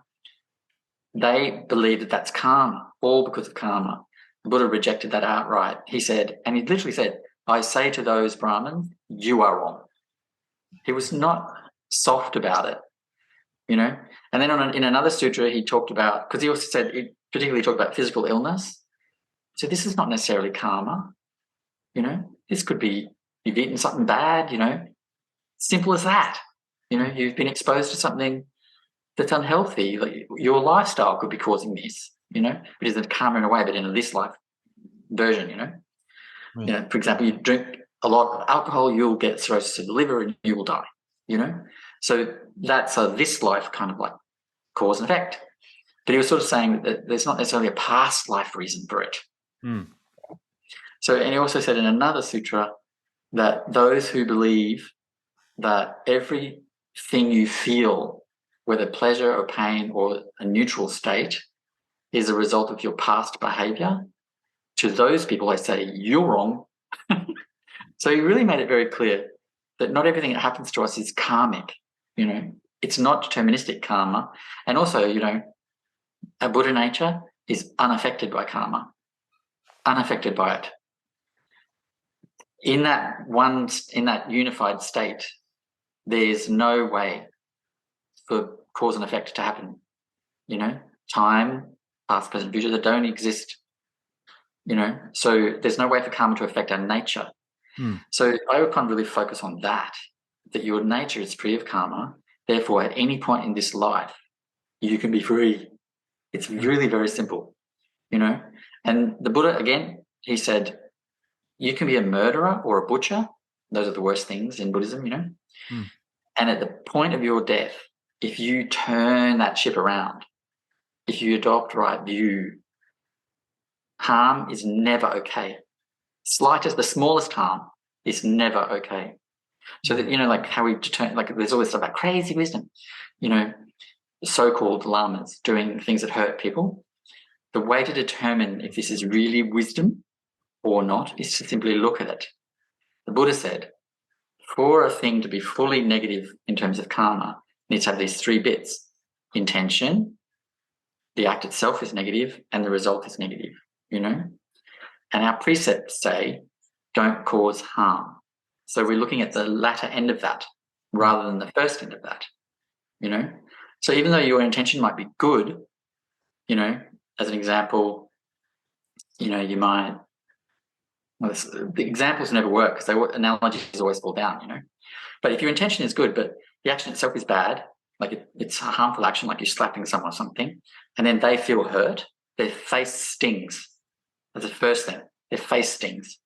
they believe that that's karma, all because of karma. The Buddha rejected that outright. He said, and he literally said, I say to those Brahmins, you are wrong. He was not soft about it, you know. And then in another sutra, he talked about, because he also said, he particularly talked about physical illness. So this is not necessarily karma, you know. This could be you've eaten something bad, you know. Simple as that. You know, you've been exposed to something that's unhealthy. Like your lifestyle could be causing this, you know. It isn't karma in a way, but in a this life version, you know. Right. You know, for example, you drink a lot of alcohol, you'll get cirrhosis of the liver and you will die, you know. So that's a this life kind of like cause and effect. But he was sort of saying that there's not necessarily a past life reason for it. So, and he also said in another sutra that those who believe that everything you feel, whether pleasure or pain or a neutral state, is a result of your past behavior, to those people I say, you're wrong. So he really made it very clear that not everything that happens to us is karmic, you know. It's not deterministic karma. And also, you know, a Buddha nature is unaffected by karma, unaffected by it. In that unified state, there's no way for cause and effect to happen. You know, time, past, present, future, that don't exist. You know, so there's no way for karma to affect our nature. So I would kind of really focus on that your nature is free of karma. Therefore, at any point in this life, you can be free. It's really very simple, you know. And the Buddha, again, he said, you can be a murderer or a butcher. Those are the worst things in Buddhism, you know. And at the point of your death, if you turn that ship around, if you adopt right view, harm is never okay. The smallest harm is never okay. So that, you know, like how we determine, like there's always stuff about crazy wisdom, you know, so-called lamas doing things that hurt people. The way to determine if this is really wisdom or not is to simply look at it. The Buddha said, for a thing to be fully negative in terms of karma, it needs to have these three bits: intention, the act itself is negative, and the result is negative, you know. And our precepts say, don't cause harm. So we're looking at the latter end of that rather than the first end of that, you know. So even though your intention might be good, you know, as an example, you know, you might, well, the examples never work because analogies always fall down, you know. But if your intention is good, but the action itself is bad, like it's a harmful action, like you're slapping someone or something, and then they feel hurt, their face stings. That's the first thing. Their face stings.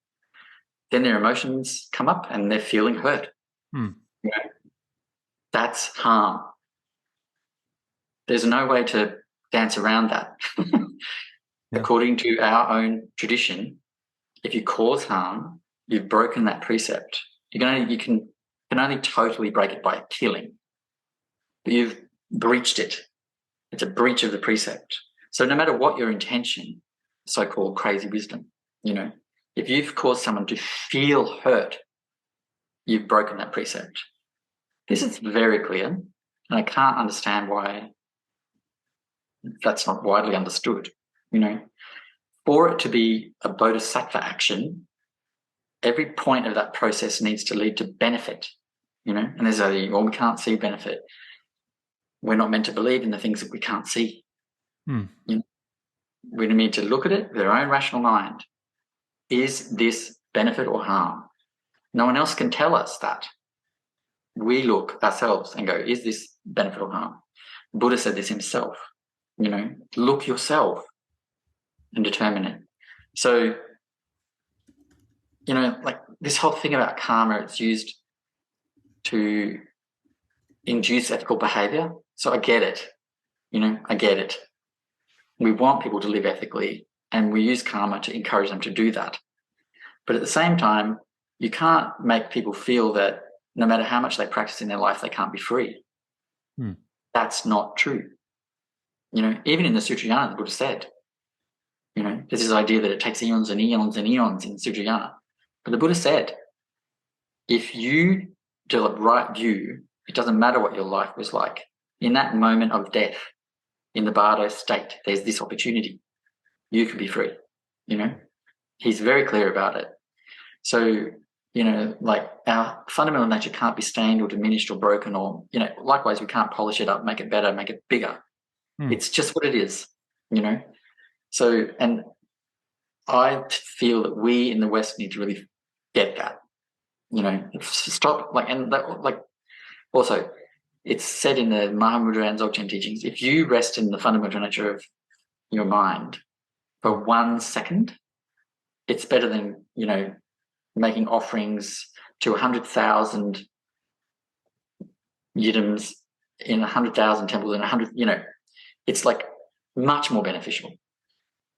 Then their emotions come up and they're feeling hurt. You know? That's harm. There's no way to dance around that. According to our own tradition, if you cause harm, you've broken that precept. You can only totally break it by killing. But you've breached it. It's a breach of the precept. So no matter what your intention, so-called crazy wisdom, you know, if you've caused someone to feel hurt, you've broken that precept. This is very clear, and I can't understand why that's not widely understood, you know. For it to be a bodhisattva action, every point of that process needs to lead to benefit, you know. And there's we can't see benefit. We're not meant to believe in the things that we can't see. You know? We need to look at it with our own rational mind. Is this benefit or harm? No one else can tell us that. We look ourselves and go, is this benefit or harm? Buddha said this himself, you know, look yourself and determine it. So, you know, like this whole thing about karma, it's used to induce ethical behavior. So I get it, you know, I get it. We want people to live ethically and we use karma to encourage them to do that. But at the same time, you can't make people feel that no matter how much they practice in their life, they can't be free. That's not true. You know, even in the Sutrayana, the Buddha said, you know, there's this idea that it takes eons and eons and eons in Sutrayana. But the Buddha said, if you develop right view, it doesn't matter what your life was like. In that moment of death, in the Bardo state, there's this opportunity. You can be free, you know. He's very clear about it. So, you know, like our fundamental nature can't be stained or diminished or broken or, you know, likewise, we can't polish it up, make it better, make it bigger. It's just what it is, you know. So, and I feel that we in the West need to really get that, you know, stop, like, and that, like, also, it's said in the Mahamudra and Dzogchen teachings, if you rest in the fundamental nature of your mind for 1 second, it's better than, you know, making offerings to 100,000 yidams in 100,000 temples in 100, you know, it's like much more beneficial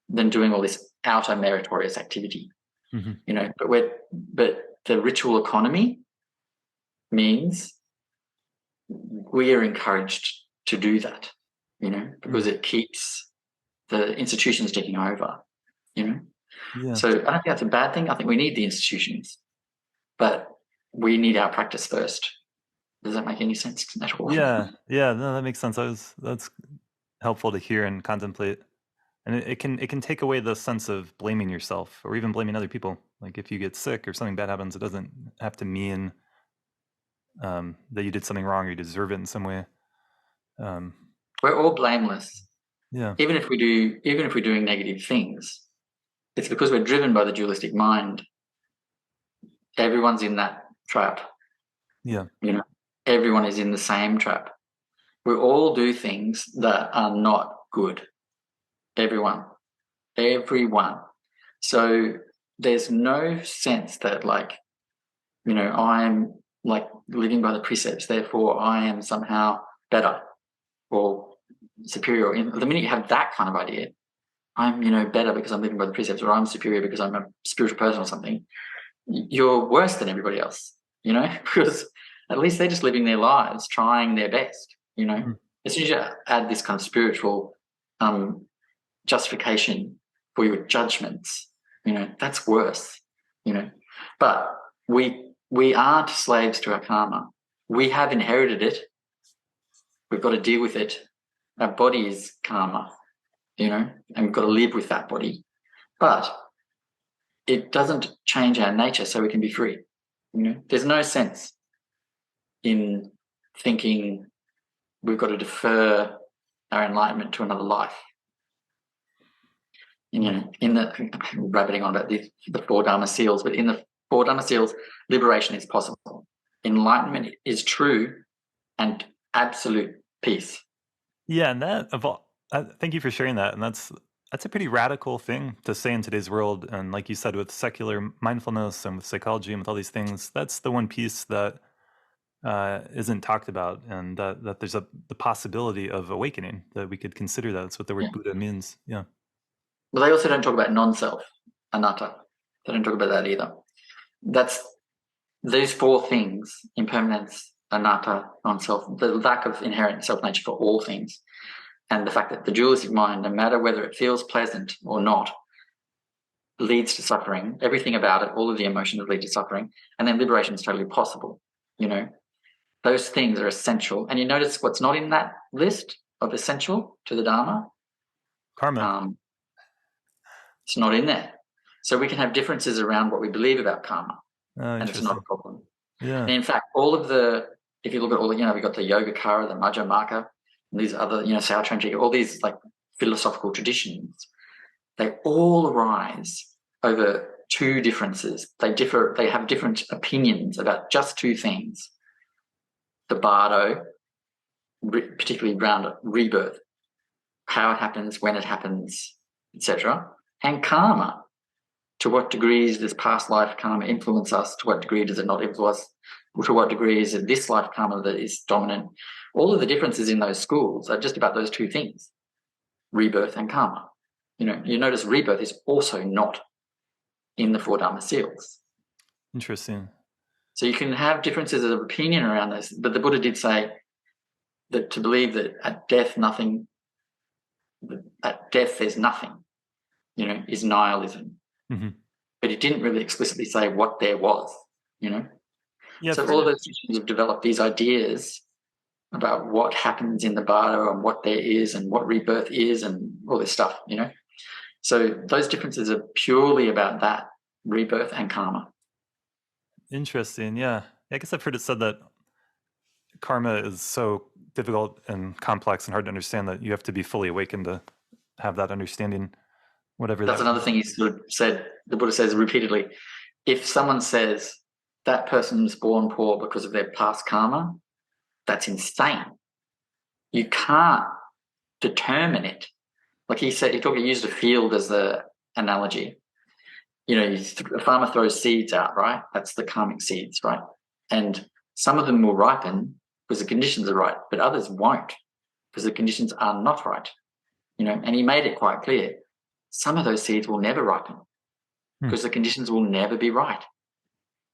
than doing all this outer meritorious activity, you know. But the ritual economy means we are encouraged to do that, you know, because it keeps the institutions taking over, you know. So I don't think that's a bad thing. I think we need the institutions, but we need our practice first. Does that make any sense at all? Yeah, yeah, no, that makes sense. That's helpful to hear and contemplate. And it can take away the sense of blaming yourself or even blaming other people. Like if you get sick or something bad happens, it doesn't have to mean that you did something wrong or you deserve it in some way. Um, We're all blameless. yeah, Even if we're doing negative things, it's because we're driven by the dualistic mind. Everyone's in that trap. yeah, You know, everyone is in the same trap. We all do things that are not good. Everyone. So there's no sense that I'm like living by the precepts, therefore I am somehow better or superior. The minute you have that kind of idea, I'm, better because I'm living by the precepts, or I'm superior because I'm a spiritual person or something, you're worse than everybody else, because at least they're just living their lives, trying their best, mm, As soon as you add this kind of spiritual justification for your judgments, that's worse, But we aren't slaves to our karma. We have inherited it. We've got to deal with it. Our body is karma, and we've got to live with that body. But it doesn't change our nature so we can be free. There's no sense in thinking we've got to defer our enlightenment to another life. In the rabbiting on about the four dharma seals, but in the four dharma seals, liberation is possible. Enlightenment is true and absolute peace. yeah. And thank you for sharing that. And that's a pretty radical thing to say in today's world. And like you said, with secular mindfulness and with psychology and with all these things, that's the one piece that isn't talked about, and that there's the possibility of awakening, that we could consider that. That's what the word Yeah. Buddha means. Yeah. But they also don't talk about non-self, anatta. They don't talk about that either. That's these four things: impermanence, anatta, non-self, the lack of inherent self-nature for all things, and the fact that the dualistic mind, no matter whether it feels pleasant or not, leads to suffering. Everything about it, all of the emotions lead to suffering, and then liberation is totally possible. Those things are essential. And you notice what's not in that list of essential to the Dharma? Karma. It's not in there. So we can have differences around what we believe about karma, and it's not Interesting. a problem. Yeah. And in fact, if you look at all we've got the Yogacara, the Majjhimaka, and these other, Sautran Chika, all these like philosophical traditions, they all arise over two differences. They have different opinions about just two things. The Bardo, particularly around rebirth, how it happens, when it happens, etc., and karma. To what degrees does past life karma influence us? To what degree does it not influence us? To what degree is it this life karma that is dominant? All of the differences in those schools are just about those two things, rebirth and karma. You notice rebirth is also not in the four Dharma seals. Interesting. So you can have differences of opinion around this, but the Buddha did say that to believe that at death there's nothing, is nihilism. Mm-hmm. But he didn't really explicitly say what there was, Yeah. So all of those teachings have developed these ideas about what happens in the Bardo and what there is and what rebirth is and all this stuff, So those differences are purely about that, rebirth and karma. Interesting. Yeah. I guess I've heard it said that karma is so difficult and complex and hard to understand that you have to be fully awakened to have that understanding, whatever That's another thing he sort of said, the Buddha says repeatedly, if someone says that person was born poor because of their past karma, that's insane. You can't determine it. Like he said, he used a field as the analogy. A farmer throws seeds out, right? That's the karmic seeds, right? And some of them will ripen because the conditions are right, but others won't because the conditions are not right. And he made it quite clear. Some of those seeds will never ripen because the conditions will never be right.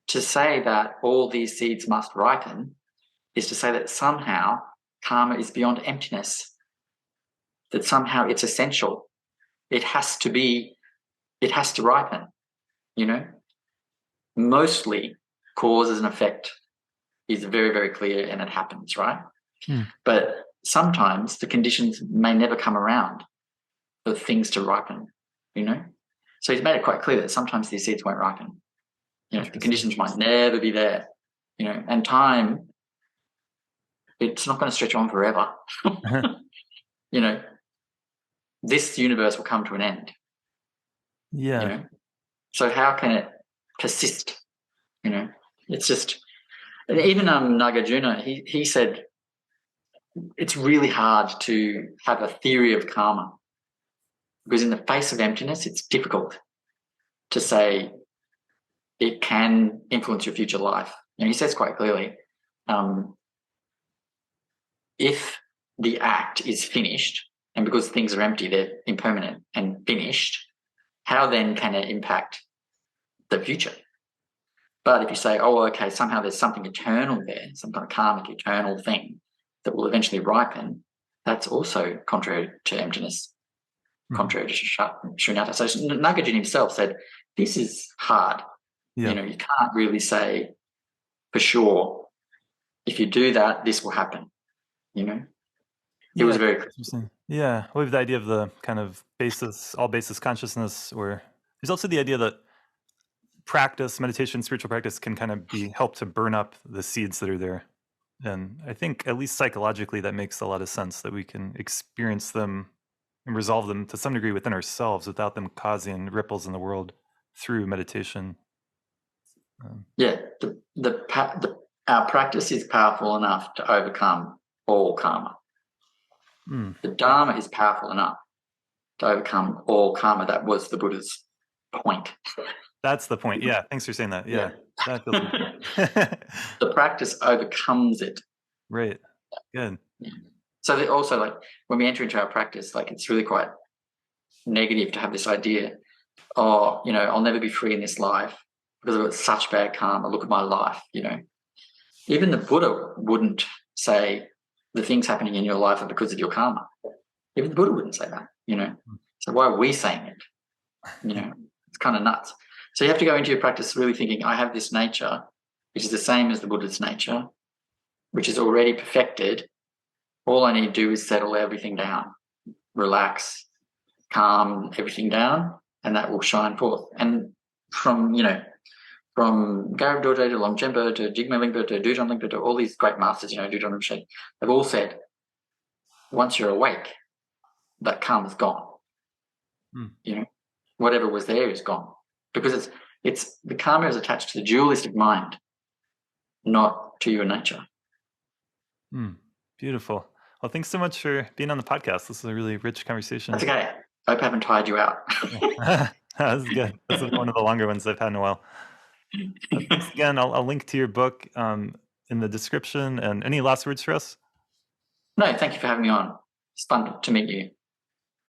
To say that all these seeds must ripen is to say that somehow karma is beyond emptiness, that somehow it's essential. It has to ripen, Mostly cause and effect is very, very clear and it happens, right? Hmm. But sometimes the conditions may never come around for things to ripen, you know? So he's made it quite clear that sometimes these seeds won't ripen. You know, the conditions might never be there, you know, and time, it's not going to stretch on forever. You know, this universe will come to an end. Yeah. You know, so how can it persist? You know, it's just, and even Nagarjuna, he said it's really hard to have a theory of karma because in the face of emptiness, it's difficult to say it can influence your future life. And he says quite clearly, if the act is finished, and because things are empty, they're impermanent and finished, how then can it impact the future? But if you say, oh, okay, somehow there's something eternal there, some kind of karmic eternal thing that will eventually ripen, that's also contrary to emptiness, contrary to shunyata. So Nagarjuna himself said, this is hard. Yeah. You know, you can't really say for sure, if you do that, this will happen, you know? It was very interesting. Yeah, we have the idea of the kind of all basis consciousness, or there's also the idea that practice, meditation, spiritual practice can kind of help to burn up the seeds that are there. And I think at least psychologically that makes a lot of sense, that we can experience them and resolve them to some degree within ourselves without them causing ripples in the world through meditation. Yeah, our practice is powerful enough to overcome all karma. The dharma is powerful enough to overcome all karma. That was the Buddha's point. That's the point. Yeah, thanks for saying that. Yeah. That feels the practice overcomes it. Right. Good. Yeah. So also, like, when we enter into our practice, like, it's really quite negative to have this idea, oh, you know, I'll never be free in this life because I've got such bad karma. Look at my life, you know. Even the Buddha wouldn't say the things happening in your life are because of your karma. Even the Buddha wouldn't say that, you know. So why are we saying it? You know, it's kind of nuts. So you have to go into your practice really thinking, I have this nature, which is the same as the Buddha's nature, which is already perfected. All I need to do is settle everything down, relax, calm everything down, and that will shine forth. And from Garib Dorje to Longchenpa to Jigme Lingpa to Dudjom Lingpa to all these great masters, you know, Dudjom Rinpoche, they've all said, once you're awake, that karma's gone. You know, whatever was there is gone. Because it's the karma is attached to the dualistic mind, not to your nature. Beautiful. Well, thanks so much for being on the podcast. This is a really rich conversation. That's okay. I hope I haven't tired you out. This is good. This is one of the longer ones I've had in a while. Thanks again. I'll link to your book in the description. And any last words for us? No, thank you for having me on. It's fun to meet you.